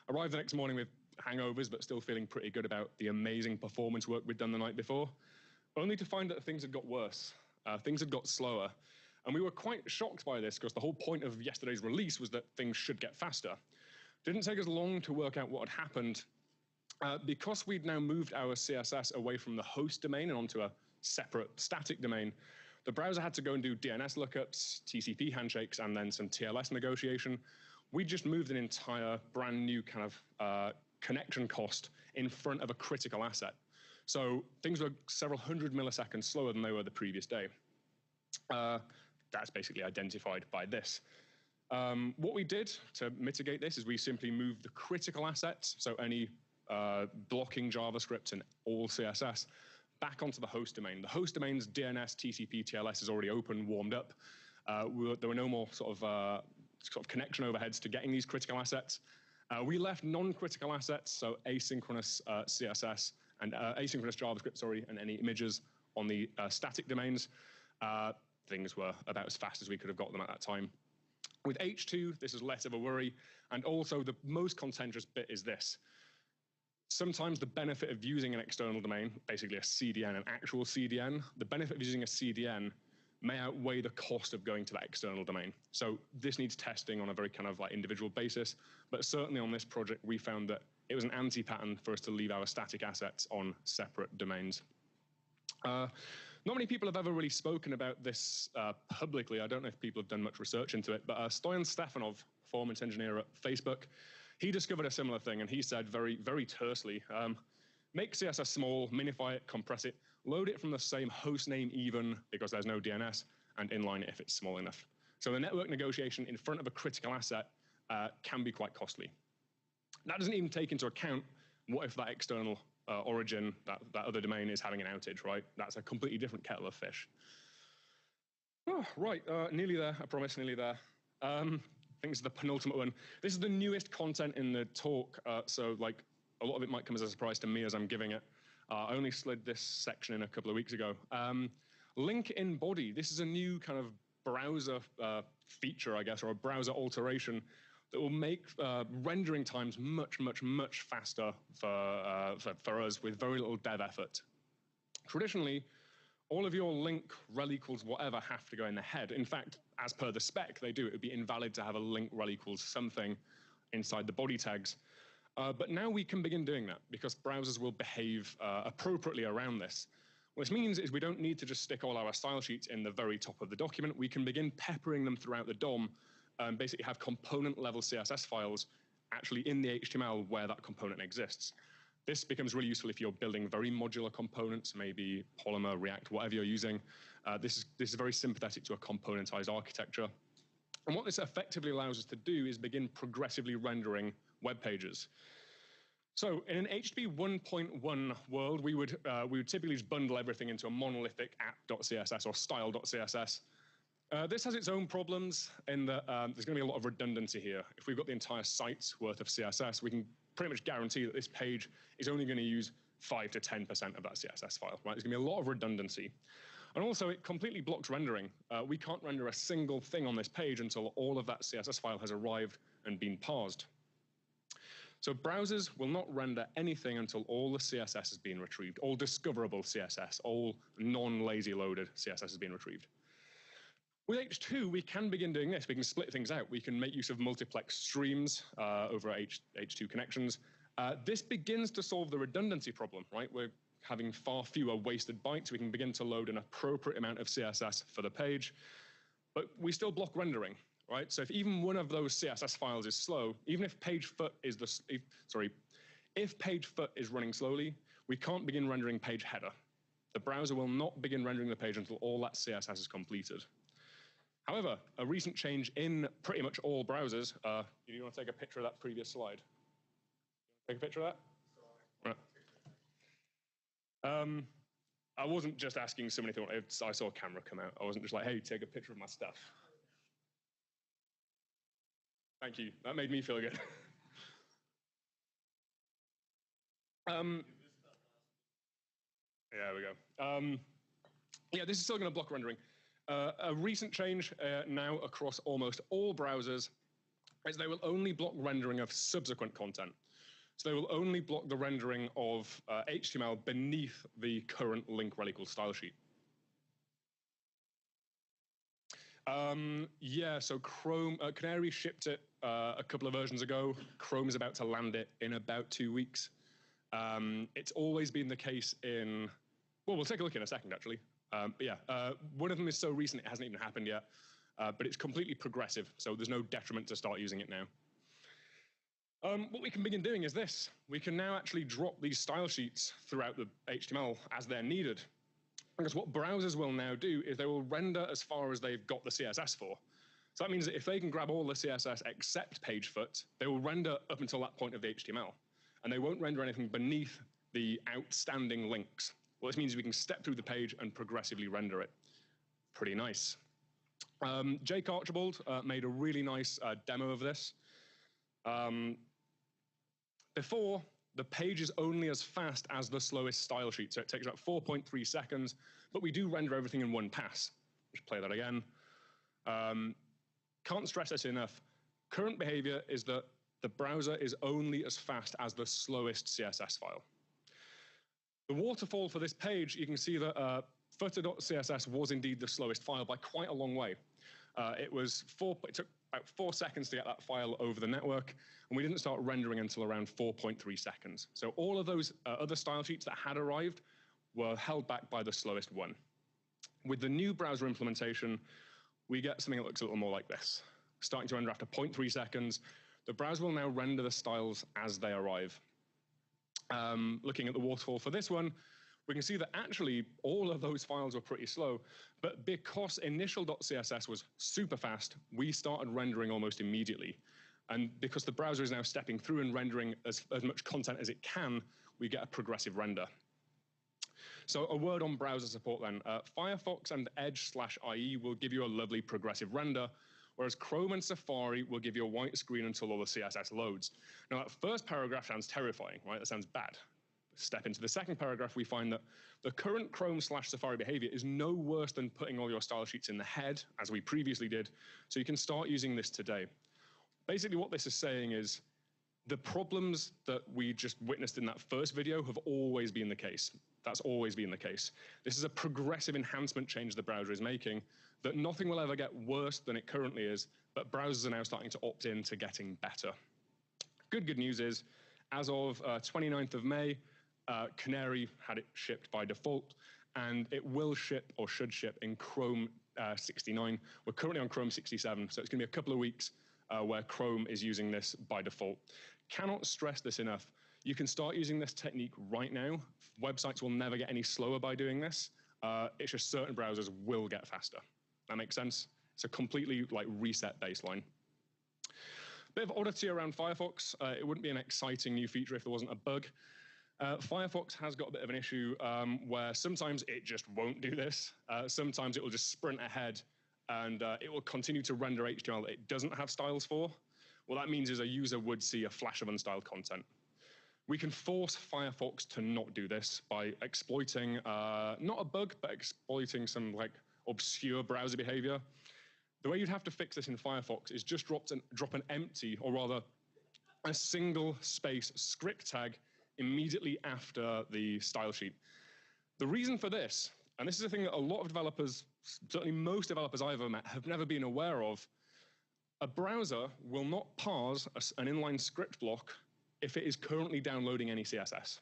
arrived the next morning with hangovers, but still feeling pretty good about the amazing performance work we'd done the night before, only to find that things had got worse. Things had got slower. And we were quite shocked by this, because the whole point of yesterday's release was that things should get faster. Didn't take us long to work out what had happened. Because we'd now moved our CSS away from the host domain and onto a separate static domain, the browser had to go and do DNS lookups, TCP handshakes, and then some TLS negotiation. We just moved an entire brand new kind of connection cost in front of a critical asset. So things were several hundred milliseconds slower than they were the previous day. That's basically identified by this. What we did to mitigate this is we simply moved the critical assets, so any blocking JavaScript and all CSS, back onto the host domain. The host domain's DNS, TCP, TLS is already open, warmed up. There were no more sort of connection overheads to getting these critical assets. We left non-critical assets, so asynchronous CSS and asynchronous JavaScript, sorry, and any images on the static domains. Things were about as fast as we could have got them at that time. With H2, this is less of a worry, and also the most contentious bit is this. Sometimes the benefit of using an external domain, basically a CDN, an actual CDN, the benefit of using a CDN may outweigh the cost of going to that external domain. So this needs testing on a very kind of like individual basis, but certainly on this project, we found that it was an anti-pattern for us to leave our static assets on separate domains. Not many people have ever really spoken about this publicly. I don't know if people have done much research into it, but Stoyan Stefanov, performance engineer at Facebook, he discovered a similar thing, and he said very, very tersely, make CSS small, minify it, compress it, load it from the same host name even, because there's no DNS, and inline it if it's small enough. So the network negotiation in front of a critical asset can be quite costly. That doesn't even take into account what if that external origin, that other domain is having an outage, right? That's a completely different kettle of fish. Oh, right, nearly there, I promise, nearly there. I think this is the penultimate one. This is the newest content in the talk, so like a lot of it might come as a surprise to me as I'm giving it. I only slid this section in a couple of weeks ago. Link in body. This is a new kind of browser feature, I guess, or a browser alteration that will make rendering times much, much, much faster for us with very little dev effort. Traditionally, all of your link, rel equals whatever have to go in the head. In fact, as per the spec, they do. It would be invalid to have a link rel equals something inside the body tags. But now we can begin doing that because browsers will behave appropriately around this. What this means is we don't need to just stick all our style sheets in the very top of the document. We can begin peppering them throughout the DOM and basically have component-level CSS files actually in the HTML where that component exists. This becomes really useful if you're building very modular components, maybe Polymer, React, whatever you're using. This is very sympathetic to a componentized architecture. And what this effectively allows us to do is begin progressively rendering web pages. So in an HTTP 1.1 world, we would typically just bundle everything into a monolithic app.css or style.css. This has its own problems in that there's going to be a lot of redundancy here. If we've got the entire site's worth of CSS, we can pretty much guarantee that this page is only going to use 5 to 10% of that CSS file. Right? There's going to be a lot of redundancy. And also, it completely blocks rendering. We can't render a single thing on this page until all of that CSS file has arrived and been parsed. So browsers will not render anything until all the CSS has been retrieved, all discoverable CSS, all non-lazy loaded CSS has been retrieved. With H2, we can begin doing this. We can split things out. We can make use of multiplex streams over H2 connections. This begins to solve the redundancy problem, right? We're having far fewer wasted bytes. We can begin to load an appropriate amount of CSS for the page, but we still block rendering, right? So if even one of those CSS files is slow, even if page foot is if page foot is running slowly, we can't begin rendering page header. The browser will not begin rendering the page until all that CSS is completed. However, a recent change in pretty much all browsers, do you want to take a picture of that previous slide? Take a picture of that? Right. I wasn't just asking somebody if I saw a camera come out. I wasn't just like, hey, take a picture of my stuff. Thank you. That made me feel good. Yeah, there we go. Yeah, this is still going to block rendering. A recent change now across almost all browsers is they will only block rendering of subsequent content. So they will only block the rendering of HTML beneath the current link rel equals style sheet. Yeah, so Chrome, Canary shipped it a couple of versions ago. Chrome is about to land it in about 2 weeks. It's always been the case in, well, we'll take a look in a second, actually. But yeah, one of them is so recent it hasn't even happened yet, but it's completely progressive, so there's no detriment to start using it now. What we can begin doing is this. We can now actually drop these style sheets throughout the HTML as they're needed. Because what browsers will now do is they will render as far as they've got the CSS for. So that means that if they can grab all the CSS except page foot, they will render up until that point of the HTML. And they won't render anything beneath the outstanding links. Well, this means we can step through the page and progressively render it. Pretty nice. Jake Archibald made a really nice demo of this. Before, the page is only as fast as the slowest style sheet, so it takes about 4.3 seconds, but we do render everything in one pass. Just play that again. Can't stress this enough. Current behavior is that the browser is only as fast as the slowest CSS file. The waterfall for this page, you can see that footer.css was indeed the slowest file by quite a long way. It took about 4 seconds to get that file over the network, and we didn't start rendering until around 4.3 seconds. So all of those other style sheets that had arrived were held back by the slowest one. With the new browser implementation, we get something that looks a little more like this. Starting to render after 0.3 seconds, the browser will now render the styles as they arrive. Looking at the waterfall for this one, we can see that actually all of those files were pretty slow, but because initial.css was super fast, we started rendering almost immediately. And because the browser is now stepping through and rendering as much content as it can, we get a progressive render. So a word on browser support then. Firefox and Edge/IE will give you a lovely progressive render, whereas Chrome and Safari will give you a white screen until all the CSS loads. Now that first paragraph sounds terrifying, right? That sounds bad. Step into the second paragraph, we find that the current Chrome/Safari behavior is no worse than putting all your style sheets in the head, as we previously did, so you can start using this today. Basically what this is saying is the problems that we just witnessed in that first video have always been the case. That's always been the case. This is a progressive enhancement change the browser is making, that nothing will ever get worse than it currently is, but browsers are now starting to opt in to getting better. Good news is, as of 29th of May, Canary had it shipped by default, and it will ship, or should ship, in Chrome 69. We're currently on Chrome 67, so it's going to be a couple of weeks where Chrome is using this by default. Cannot stress this enough. You can start using this technique right now. Websites will never get any slower by doing this. It's just certain browsers will get faster. That makes sense? It's a completely reset baseline. Bit of oddity around Firefox. It wouldn't be an exciting new feature if there wasn't a bug. Firefox has got a bit of an issue where sometimes it just won't do this. Sometimes it will just sprint ahead and it will continue to render HTML that it doesn't have styles for. What that means is a user would see a flash of unstyled content. We can force Firefox to not do this by exploiting, not a bug, but exploiting some obscure browser behavior. The way you'd have to fix this in Firefox is just drop an empty, or rather a single space script tag immediately after the style sheet. The reason for this, and this is a thing that a lot of developers, certainly most developers I've ever met, have never been aware of, a browser will not parse an inline script block if it is currently downloading any CSS.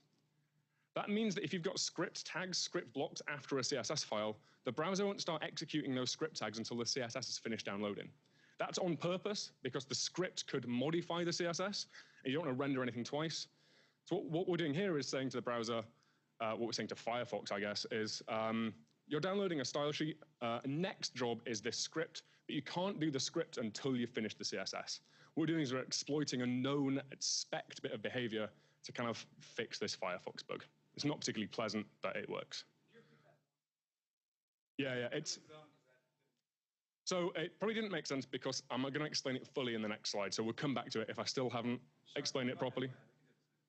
That means that if you've got script tags, script blocks after a CSS file, the browser won't start executing those script tags until the CSS is finished downloading. That's on purpose because the script could modify the CSS and you don't want to render anything twice. So what we're doing here is saying to the browser, what we're saying to Firefox, I guess, is you're downloading a style sheet. Next job is this script, but you can't do the script until you've finished the CSS. What we're doing is we're exploiting a known, expect bit of behavior to kind of fix this Firefox bug. It's not particularly pleasant, but it works. Yeah, it's... So it probably didn't make sense because I'm going to explain it fully in the next slide, so we'll come back to it if I still haven't explained it properly.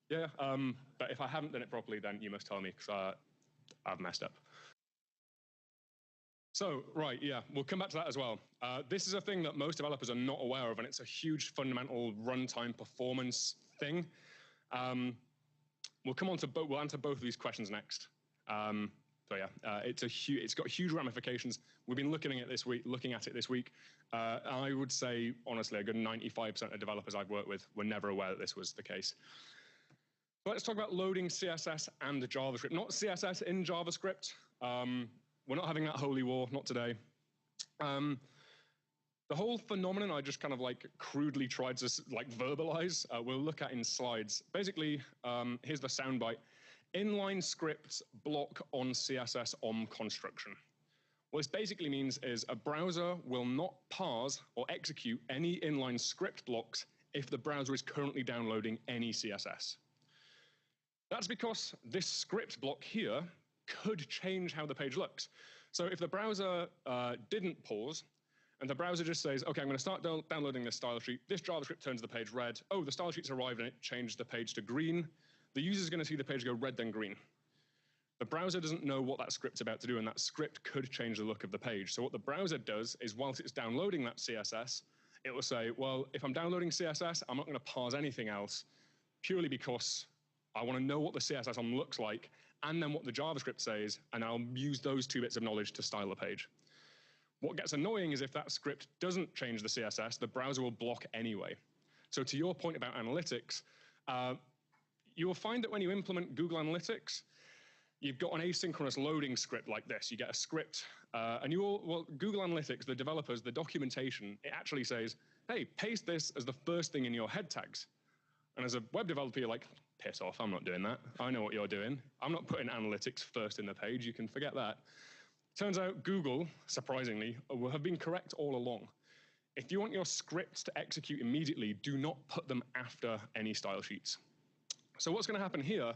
Yeah, but if I haven't done it properly, then you must tell me because I've messed up. So, right, yeah, we'll come back to that as well. This is a thing that most developers are not aware of, and it's a huge fundamental runtime performance thing. We'll come on to we'll answer both of these questions next. So yeah, it's got huge ramifications. We've been looking at it this week. I would say, honestly, a good 95% of developers I've worked with were never aware that this was the case. But let's talk about loading CSS and JavaScript. Not CSS in JavaScript. We're not having that holy war, not today. The whole phenomenon I just kind of crudely tried to verbalize, we'll look at in slides. Basically, here's the soundbite. Inline scripts block on CSS OM construction. What this basically means is a browser will not parse or execute any inline script blocks if the browser is currently downloading any CSS. That's because this script block here could change how the page looks. So if the browser didn't pause, and the browser just says, okay, I'm going to start downloading this style sheet, this JavaScript turns the page red, oh, the style sheet's arrived and it changed the page to green, the user's going to see the page go red then green. The browser doesn't know what that script's about to do, and that script could change the look of the page. So what the browser does is, whilst it's downloading that CSS, it will say, well, if I'm downloading CSS, I'm not going to parse anything else, purely because I want to know what the CSS OM looks like, and then what the JavaScript says, and I'll use those two bits of knowledge to style the page. What gets annoying is if that script doesn't change the CSS, the browser will block anyway. So to your point about analytics, you will find that when you implement Google Analytics, you've got an asynchronous loading script like this. You get a script, and Google Analytics, the developers, the documentation, it actually says, hey, paste this as the first thing in your head tags. And as a web developer, you're like, piss off, I'm not doing that. I know what you're doing. I'm not putting analytics first in the page. You can forget that. Turns out Google, surprisingly, have been correct all along. If you want your scripts to execute immediately, do not put them after any style sheets. So what's going to happen here,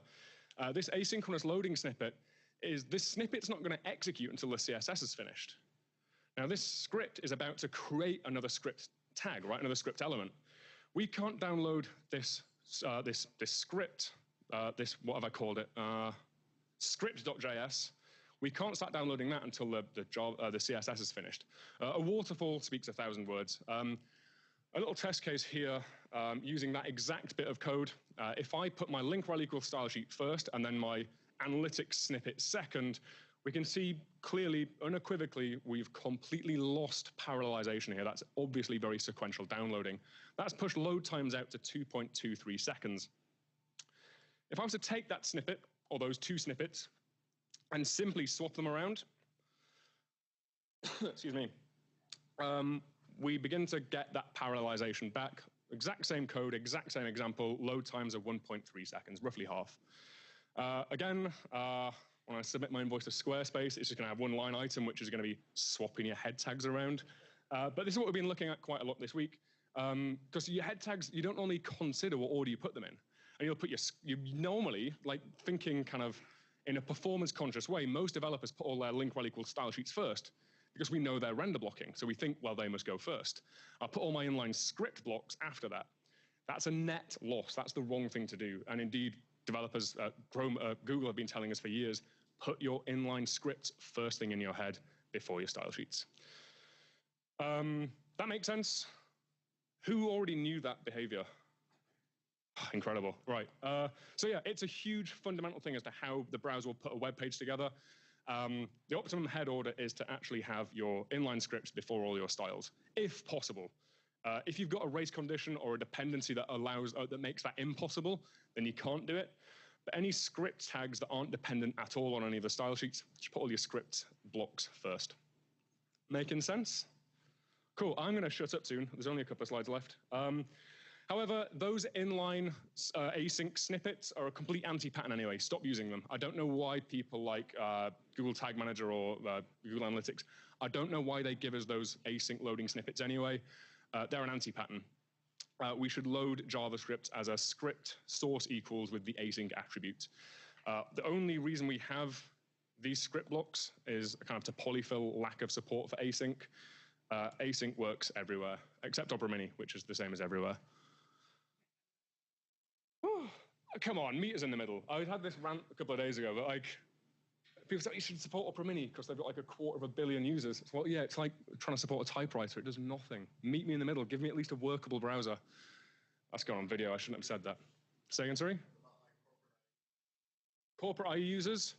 this asynchronous loading snippet, is this snippet's not going to execute until the CSS is finished. Now this script is about to create another script tag, right? Another script element. We can't download this script, what have I called it? Script.js. We can't start downloading that until the CSS is finished. A waterfall speaks 1,000 words. A little test case here using that exact bit of code. If I put my link rel equals style sheet first and then my analytics snippet second, we can see clearly, unequivocally, we've completely lost parallelization here. That's obviously very sequential downloading. That's pushed load times out to 2.23 seconds. If I was to take that snippet, or those two snippets, and simply swap them around, excuse me, we begin to get that parallelization back. Exact same code, exact same example, load times of 1.3 seconds, roughly half. Again, when I submit my invoice to Squarespace, it's just going to have one line item, which is going to be swapping your head tags around. But this is what we've been looking at quite a lot this week, because your head tags, you don't only consider what order you put them in. And you'll put you normally, like thinking kind of in a performance conscious way, most developers put all their link rel equals style sheets first, because we know they're render blocking. So we think, well, they must go first. I'll put all my inline script blocks after that. That's a net loss. That's the wrong thing to do. And indeed, developers at Google have been telling us for years, put your inline scripts first thing in your head before your style sheets. That makes sense. Who already knew that behavior? Incredible, right. So yeah, it's a huge fundamental thing as to how the browser will put a web page together. The optimum head order is to actually have your inline scripts before all your styles, if possible. If you've got a race condition or a dependency that allows that makes that impossible, then you can't do it. But any script tags that aren't dependent at all on any of the style sheets, just put all your script blocks first. Making sense? Cool, I'm going to shut up soon. There's only a couple of slides left. However, those inline async snippets are a complete anti-pattern anyway. Stop using them. I don't know why people like Google Tag Manager or Google Analytics, I don't know why they give us those async loading snippets anyway. They're an anti-pattern. We should load JavaScript as a script source equals with the async attribute. The only reason we have these script blocks is a kind of to polyfill lack of support for async. Async works everywhere, except Opera Mini, which is the same as everywhere. Come on, meet us in the middle. I had this rant a couple of days ago, but like, people say you should support Opera Mini because they've got like 250 million users. Well, yeah, it's like trying to support a typewriter. It does nothing. Meet me in the middle. Give me at least a workable browser. That's gone on video. I shouldn't have said that. Say again, sorry? Corporate IE users?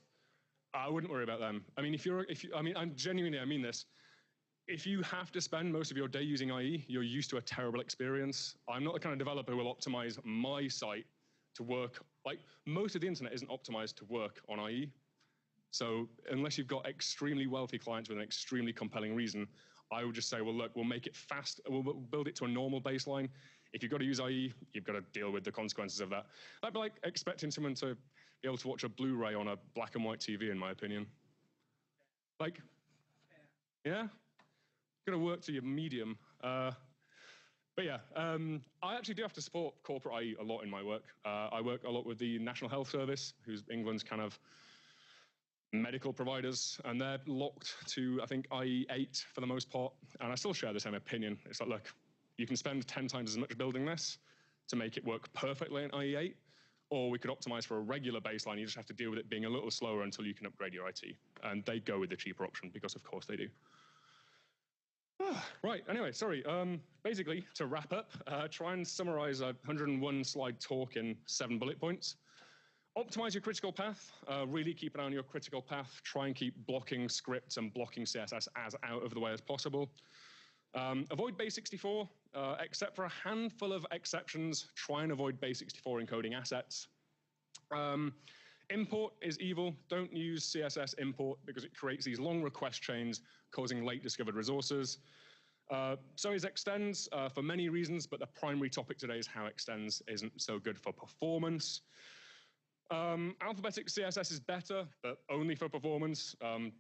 I wouldn't worry about them. I mean, I mean this. If you have to spend most of your day using IE, you're used to a terrible experience. I'm not the kind of developer who will optimize my site to work. Like, most of the internet isn't optimized to work on IE. So unless you've got extremely wealthy clients with an extremely compelling reason, I would just say, well, look, we'll make it fast. We'll build it to a normal baseline. If you've got to use IE, you've got to deal with the consequences of that. That'd be like expecting someone to be able to watch a Blu-ray on a black and white TV, in my opinion. Like, yeah? Got to work to your medium. But yeah, I actually do have to support corporate IE a lot in my work. I work a lot with the National Health Service, who's England's kind of medical providers, and they're locked to, I think, IE 8 for the most part. And I still share the same opinion. It's like, look, you can spend 10 times as much building this to make it work perfectly in IE 8, or we could optimize for a regular baseline. You just have to deal with it being a little slower until you can upgrade your IT. And they go with the cheaper option because, of course, they do. Right, anyway, sorry. Basically, to wrap up, try and summarize a 101 slide talk in 7 bullet points. Optimize your critical path. Really keep an eye on your critical path. Try and keep blocking scripts and blocking CSS as out of the way as possible. Avoid base64, except for a handful of exceptions. Try and avoid base64 encoding assets. Import is evil. Don't use CSS import because it creates these long request chains causing late discovered resources. So is extends for many reasons, but the primary topic today is how extends isn't so good for performance. Alphabetic CSS is better, but only for performance.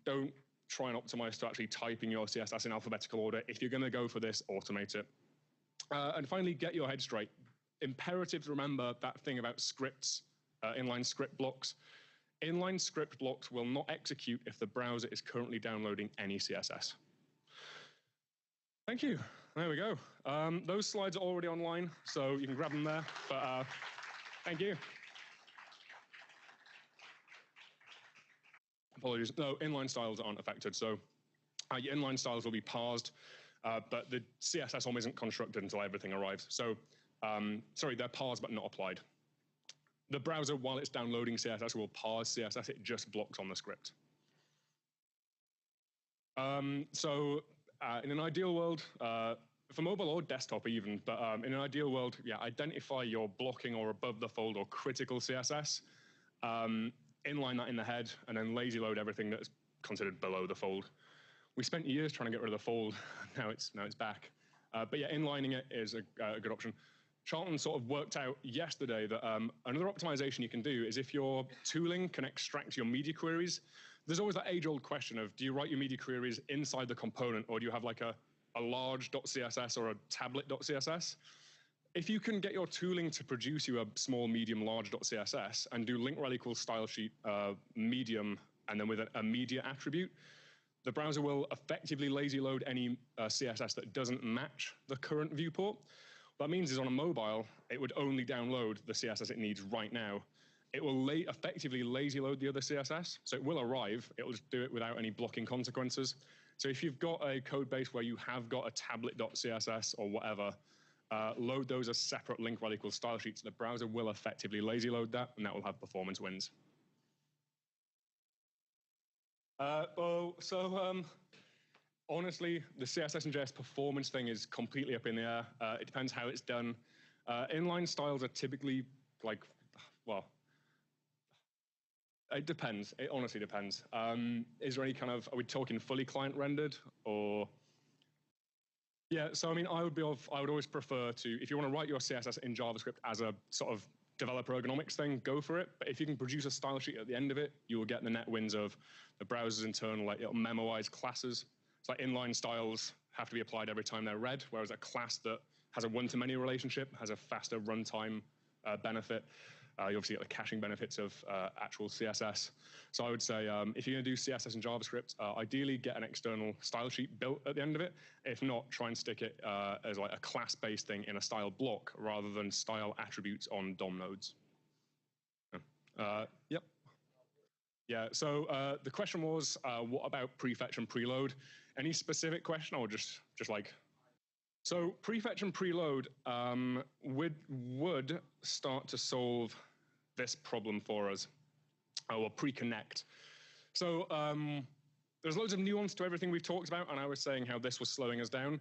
Don't try and optimize to actually typing your CSS in alphabetical order. If you're going to go for this, automate it. And finally, get your head straight. Imperative to remember that thing about scripts, inline script blocks. Inline script blocks will not execute if the browser is currently downloading any CSS. Thank you. There we go. Those slides are already online, so you can grab them there. But thank you. Apologies. No, inline styles aren't affected. So your inline styles will be parsed, but the CSS OM isn't constructed until everything arrives. So sorry, they're parsed but not applied. the browser, while it's downloading CSS, will parse CSS. It just blocks on the script. In an ideal world, for mobile or desktop even, but in an ideal world, yeah, identify your blocking or above the fold or critical CSS, inline that in the head, and then lazy load everything that's considered below the fold. We spent years trying to get rid of the fold. Now it's back. But yeah, inlining it is a good option. Charlton sort of worked out yesterday that another optimization you can do is if your tooling can extract your media queries. There's always that age-old question of, do you write your media queries inside the component, or do you have like a large.css or a tablet.css? If you can get your tooling to produce you a small, medium, large.css and do link rel equals style sheet medium and then with a media attribute, the browser will effectively lazy load any CSS that doesn't match the current viewport. What that means is on a mobile, it would only download the CSS it needs right now. It will effectively lazy load the other CSS, so it will arrive. It will just do it without any blocking consequences. So if you've got a code base where you have got a tablet.css or whatever, load those as separate link rel equals style sheets. The browser will effectively lazy load that, and that will have performance wins. Honestly, the CSS and JS performance thing is completely up in the air. It depends how it's done. Inline styles are typically like, well, it depends. It honestly depends. Is there any kind of, are we talking fully client rendered or? Yeah, so I mean, I would always prefer to, if you want to write your CSS in JavaScript as a sort of developer ergonomics thing, go for it. But if you can produce a style sheet at the end of it, you will get the net wins of the browser's internal, like it'll memoize classes. It's like inline styles have to be applied every time they're read, whereas a class that has a one-to-many relationship has a faster runtime benefit. You obviously get the caching benefits of actual CSS. So I would say if you're going to do CSS and JavaScript, ideally get an external style sheet built at the end of it. If not, try and stick it as like a class-based thing in a style block rather than style attributes on DOM nodes. Yep. Yeah, so the question was, what about prefetch and preload? Any specific question or just like? So prefetch and preload would start to solve this problem for us, or pre-connect. So there's loads of nuance to everything we've talked about, and I was saying how this was slowing us down.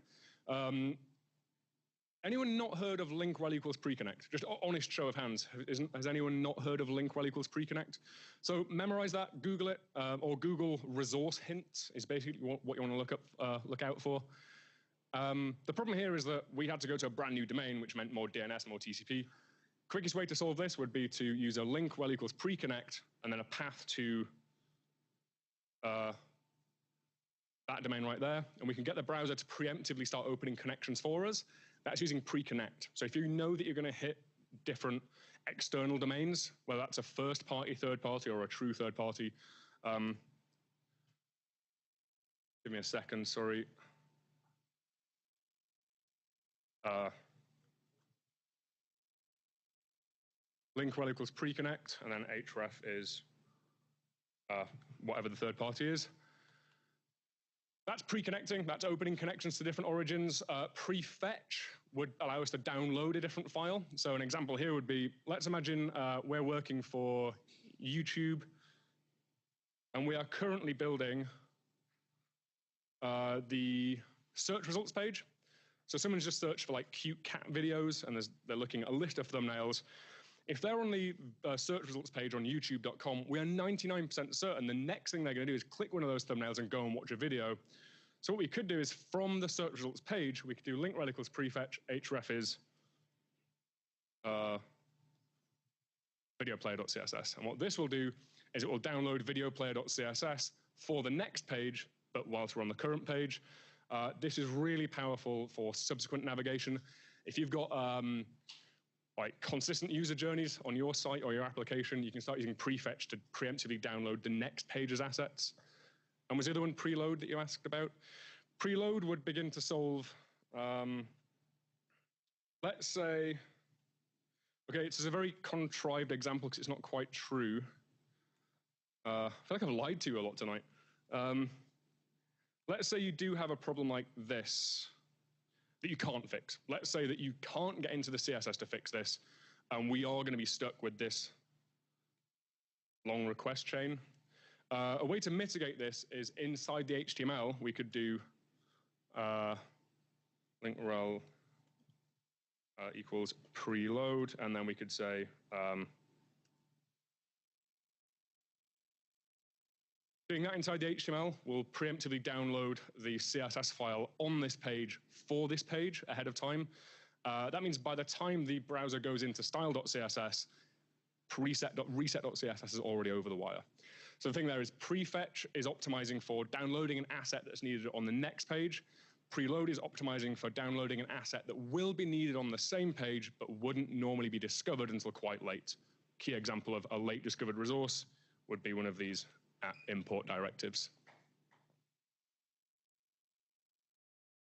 Anyone not heard of link rel equals pre-connect? Just honest show of hands. Has anyone not heard of link rel equals pre-connect? So memorize that, Google it, or Google resource hints is basically what you want to look out for. The problem here is that we had to go to a brand new domain, which meant more DNS and more TCP. Quickest way to solve this would be to use a link rel equals pre-connect and then a path to that domain right there. And we can get the browser to preemptively start opening connections for us. That's using pre-connect. So if you know that you're going to hit different external domains, whether that's a first party, third party, or a true third party, give me a second, sorry. Link rel equals pre-connect, and then href is whatever the third party is. That's pre-connecting, that's opening connections to different origins. Prefetch would allow us to download a different file. So an example here would be, let's imagine we're working for YouTube, and we are currently building the search results page. So someone's just searched for like cute cat videos, and they're looking at a list of thumbnails. If they're on the search results page on youtube.com, we are 99% certain the next thing they're going to do is click one of those thumbnails and go and watch a video. So what we could do is from the search results page, we could do link rel equals prefetch, href is videoplayer.css. And what this will do is it will download videoplayer.css for the next page, but whilst we're on the current page. This is really powerful for subsequent navigation. If you've got like consistent user journeys on your site or your application, you can start using prefetch to preemptively download the next page's assets. And was the other one preload that you asked about? Preload would begin to solve, let's say, okay, this is a very contrived example because it's not quite true. I feel like I've lied to you a lot tonight. Let's say you do have a problem like this that you can't fix. Let's say that you can't get into the CSS to fix this, and we are going to be stuck with this long request chain. A way to mitigate this is inside the HTML, we could do link rel equals preload, and then we could say doing that inside the HTML will preemptively download the CSS file on this page for this page ahead of time. That means by the time the browser goes into style.css, reset.css is already over the wire. So the thing there is prefetch is optimizing for downloading an asset that's needed on the next page. Preload is optimizing for downloading an asset that will be needed on the same page but wouldn't normally be discovered until quite late. Key example of a late discovered resource would be one of these app import directives.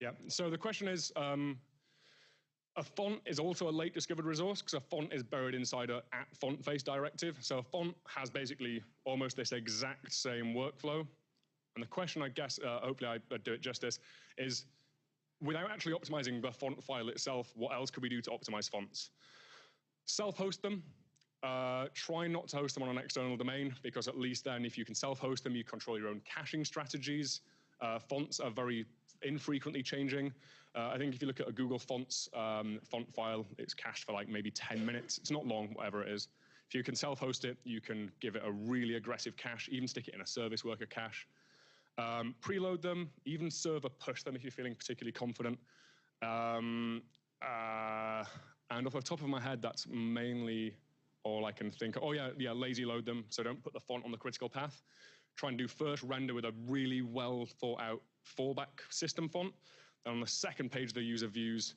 Yeah, so the question is, a font is also a late discovered resource because a font is buried inside a font face directive. So a font has basically almost this exact same workflow. And the question, I guess, hopefully I do it justice, is without actually optimizing the font file itself, what else could we do to optimize fonts? Self-host them. Try not to host them on an external domain, because at least then if you can self-host them, you control your own caching strategies. Fonts are very infrequently changing. I think if you look at a Google Fonts font file, it's cached for like maybe 10 minutes. It's not long, whatever it is. If you can self-host it, you can give it a really aggressive cache, even stick it in a service worker cache. Preload them, even server push them if you're feeling particularly confident. And off the top of my head, that's mainly all I can think of. Oh yeah, lazy load them, so don't put the font on the critical path. Try and do first render with a really well thought out fallback system font. And on the second page of the user views,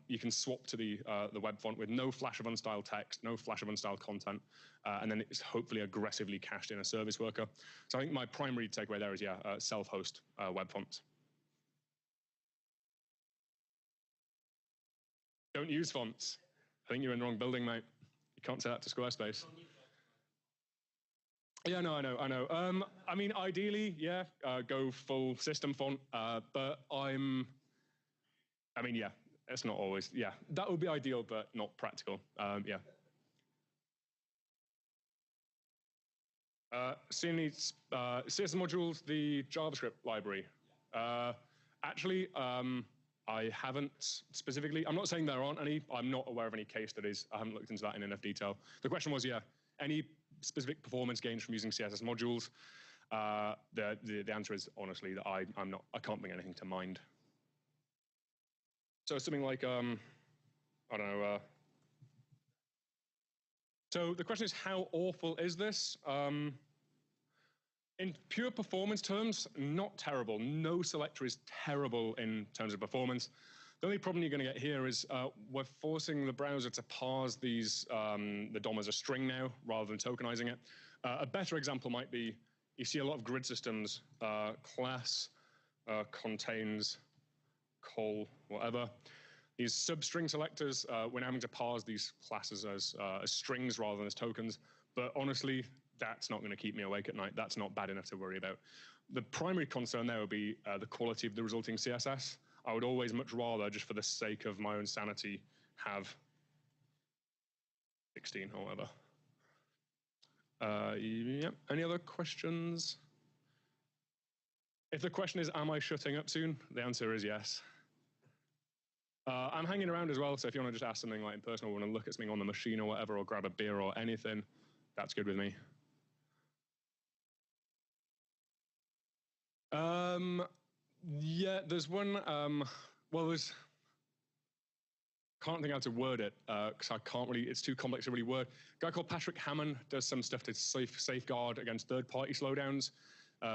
you can swap to the web font with no flash of unstyled text, no flash of unstyled content, and then it's hopefully aggressively cached in a service worker. So I think my primary takeaway there is, self-host web fonts. Don't use fonts. I think you're in the wrong building, mate. You can't say that to Squarespace. Yeah, no, I know. I mean, ideally, yeah, go full system font, but it's not always, that would be ideal, but not practical, yeah. CSS modules, the JavaScript library. Actually, I haven't specifically, I'm not saying there aren't any, I'm not aware of any case studies, I haven't looked into that in enough detail. The question was, any specific performance gains from using CSS modules? The answer is honestly that I can't bring anything to mind. So something like, I don't know. So the question is, how awful is this? In pure performance terms, not terrible. No selector is terrible in terms of performance. The only problem you're going to get here is we're forcing the browser to parse these, the DOM as a string now, rather than tokenizing it. A better example might be, you see a lot of grid systems, class contains col, whatever. These substring selectors, we're now having to parse these classes as strings rather than as tokens. But honestly, that's not going to keep me awake at night. That's not bad enough to worry about. The primary concern there would be the quality of the resulting CSS. I would always much rather, just for the sake of my own sanity, have 16 or whatever. Yep. Any other questions? If the question is, am I shutting up soon? The answer is yes. I'm hanging around as well, so if you want to just ask something like in person or want to look at something on the machine or whatever, or grab a beer or anything, that's good with me. Yeah, there's one, can't think how to word it, because I can't really, it's too complex to really word. A guy called Patrick Hammond does some stuff to safeguard against third-party slowdowns,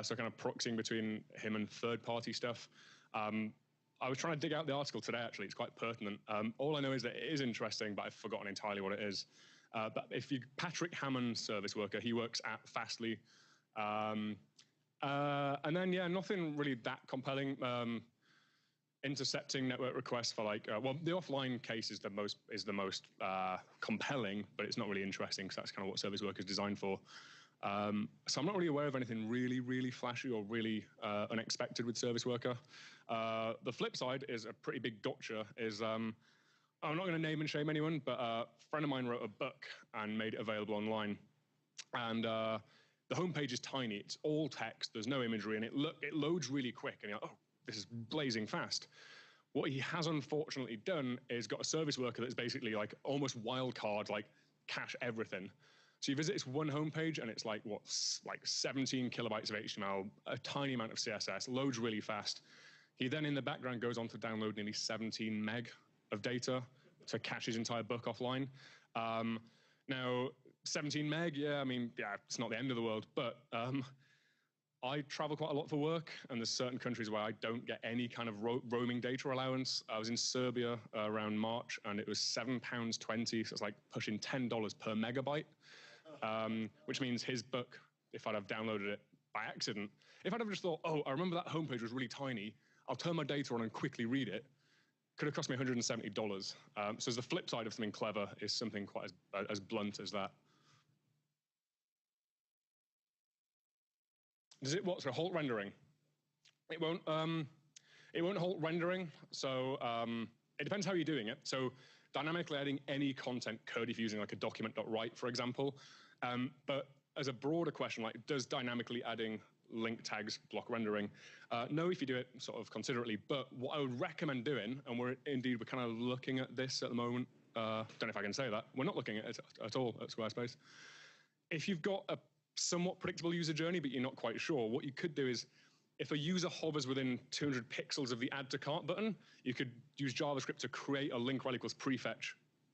so kind of proxying between him and third-party stuff. I was trying to dig out the article today, actually. It's quite pertinent. All I know is that it is interesting, but I've forgotten entirely what it is. But if you, Patrick Hammond, service worker, he works at Fastly. And then, yeah, nothing really that compelling. Intercepting network requests for like, well, the offline case is the most compelling, but it's not really interesting because that's kind of what service work is designed for. So I'm not really aware of anything really, really flashy or really unexpected with service worker. The flip side is a pretty big gotcha is, I'm not going to name and shame anyone, but a friend of mine wrote a book and made it available online. and the homepage is tiny. It's all text. There's no imagery, and it loads really quick. And you're like, oh, this is blazing fast. What he has unfortunately done is got a service worker that's basically like almost wildcard, like cache everything. So you visit this one homepage, and it's like, what, like 17 kilobytes of HTML, a tiny amount of CSS, loads really fast. He then in the background goes on to download nearly 17 meg of data to cache his entire book offline. Now, 17 meg, yeah, I mean, yeah, it's not the end of the world, but I travel quite a lot for work, and there's certain countries where I don't get any kind of roaming data allowance. I was in Serbia around March, and it was £7.20, so it's like pushing $10 per megabyte, which means his book, if I'd have downloaded it by accident, if I'd have just thought, oh, I remember that homepage was really tiny, I'll turn my data on and quickly read it, could have cost me $170. So the flip side of something clever is something quite as blunt as that. Does it what? So halt rendering? It won't halt rendering. So it depends how you're doing it. So dynamically adding any content could if you're using like a document.write, for example. But as a broader question, like does dynamically adding link tags block rendering? No, if you do it sort of considerately. But what I would recommend doing, and we're kind of looking at this at the moment. Don't know if I can say that. We're not looking at it at all at Squarespace. If you've got a somewhat predictable user journey, but you're not quite sure, what you could do is, if a user hovers within 200 pixels of the add to cart button, you could use JavaScript to create a link rel equals prefetch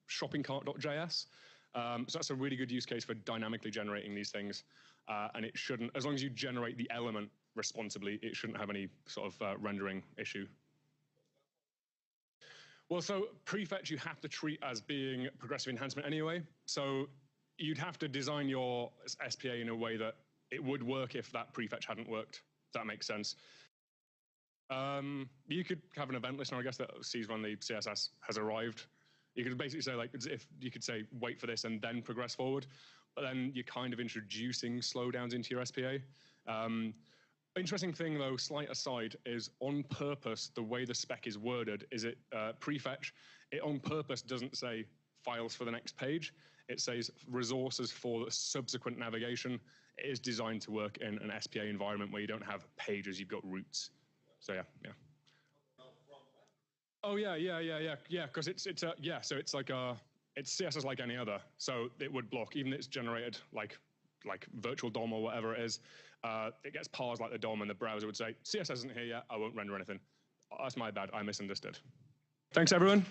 shoppingcart.js. So that's a really good use case for dynamically generating these things. And it shouldn't, as long as you generate the element responsibly, it shouldn't have any sort of rendering issue. Well, so prefetch you have to treat as being progressive enhancement anyway. So you'd have to design your SPA in a way that it would work if that prefetch hadn't worked. If that makes sense. You could have an event listener, I guess, that sees when the CSS has arrived. You could basically say, like, if you could say, wait for this and then progress forward, but then you're kind of introducing slowdowns into your SPA. Interesting thing, though, slight aside, is on purpose, the way the spec is worded is it prefetch. It on purpose doesn't say files for the next page. It says resources for the subsequent navigation. It is designed to work in an SPA environment where you don't have pages, you've got routes. So yeah. Oh yeah. Because so it's like it's CSS like any other. So it would block, even if it's generated like virtual DOM or whatever it is. It gets parsed like the DOM, and the browser would say CSS isn't here yet. I won't render anything. That's my bad. I misunderstood. Thanks everyone.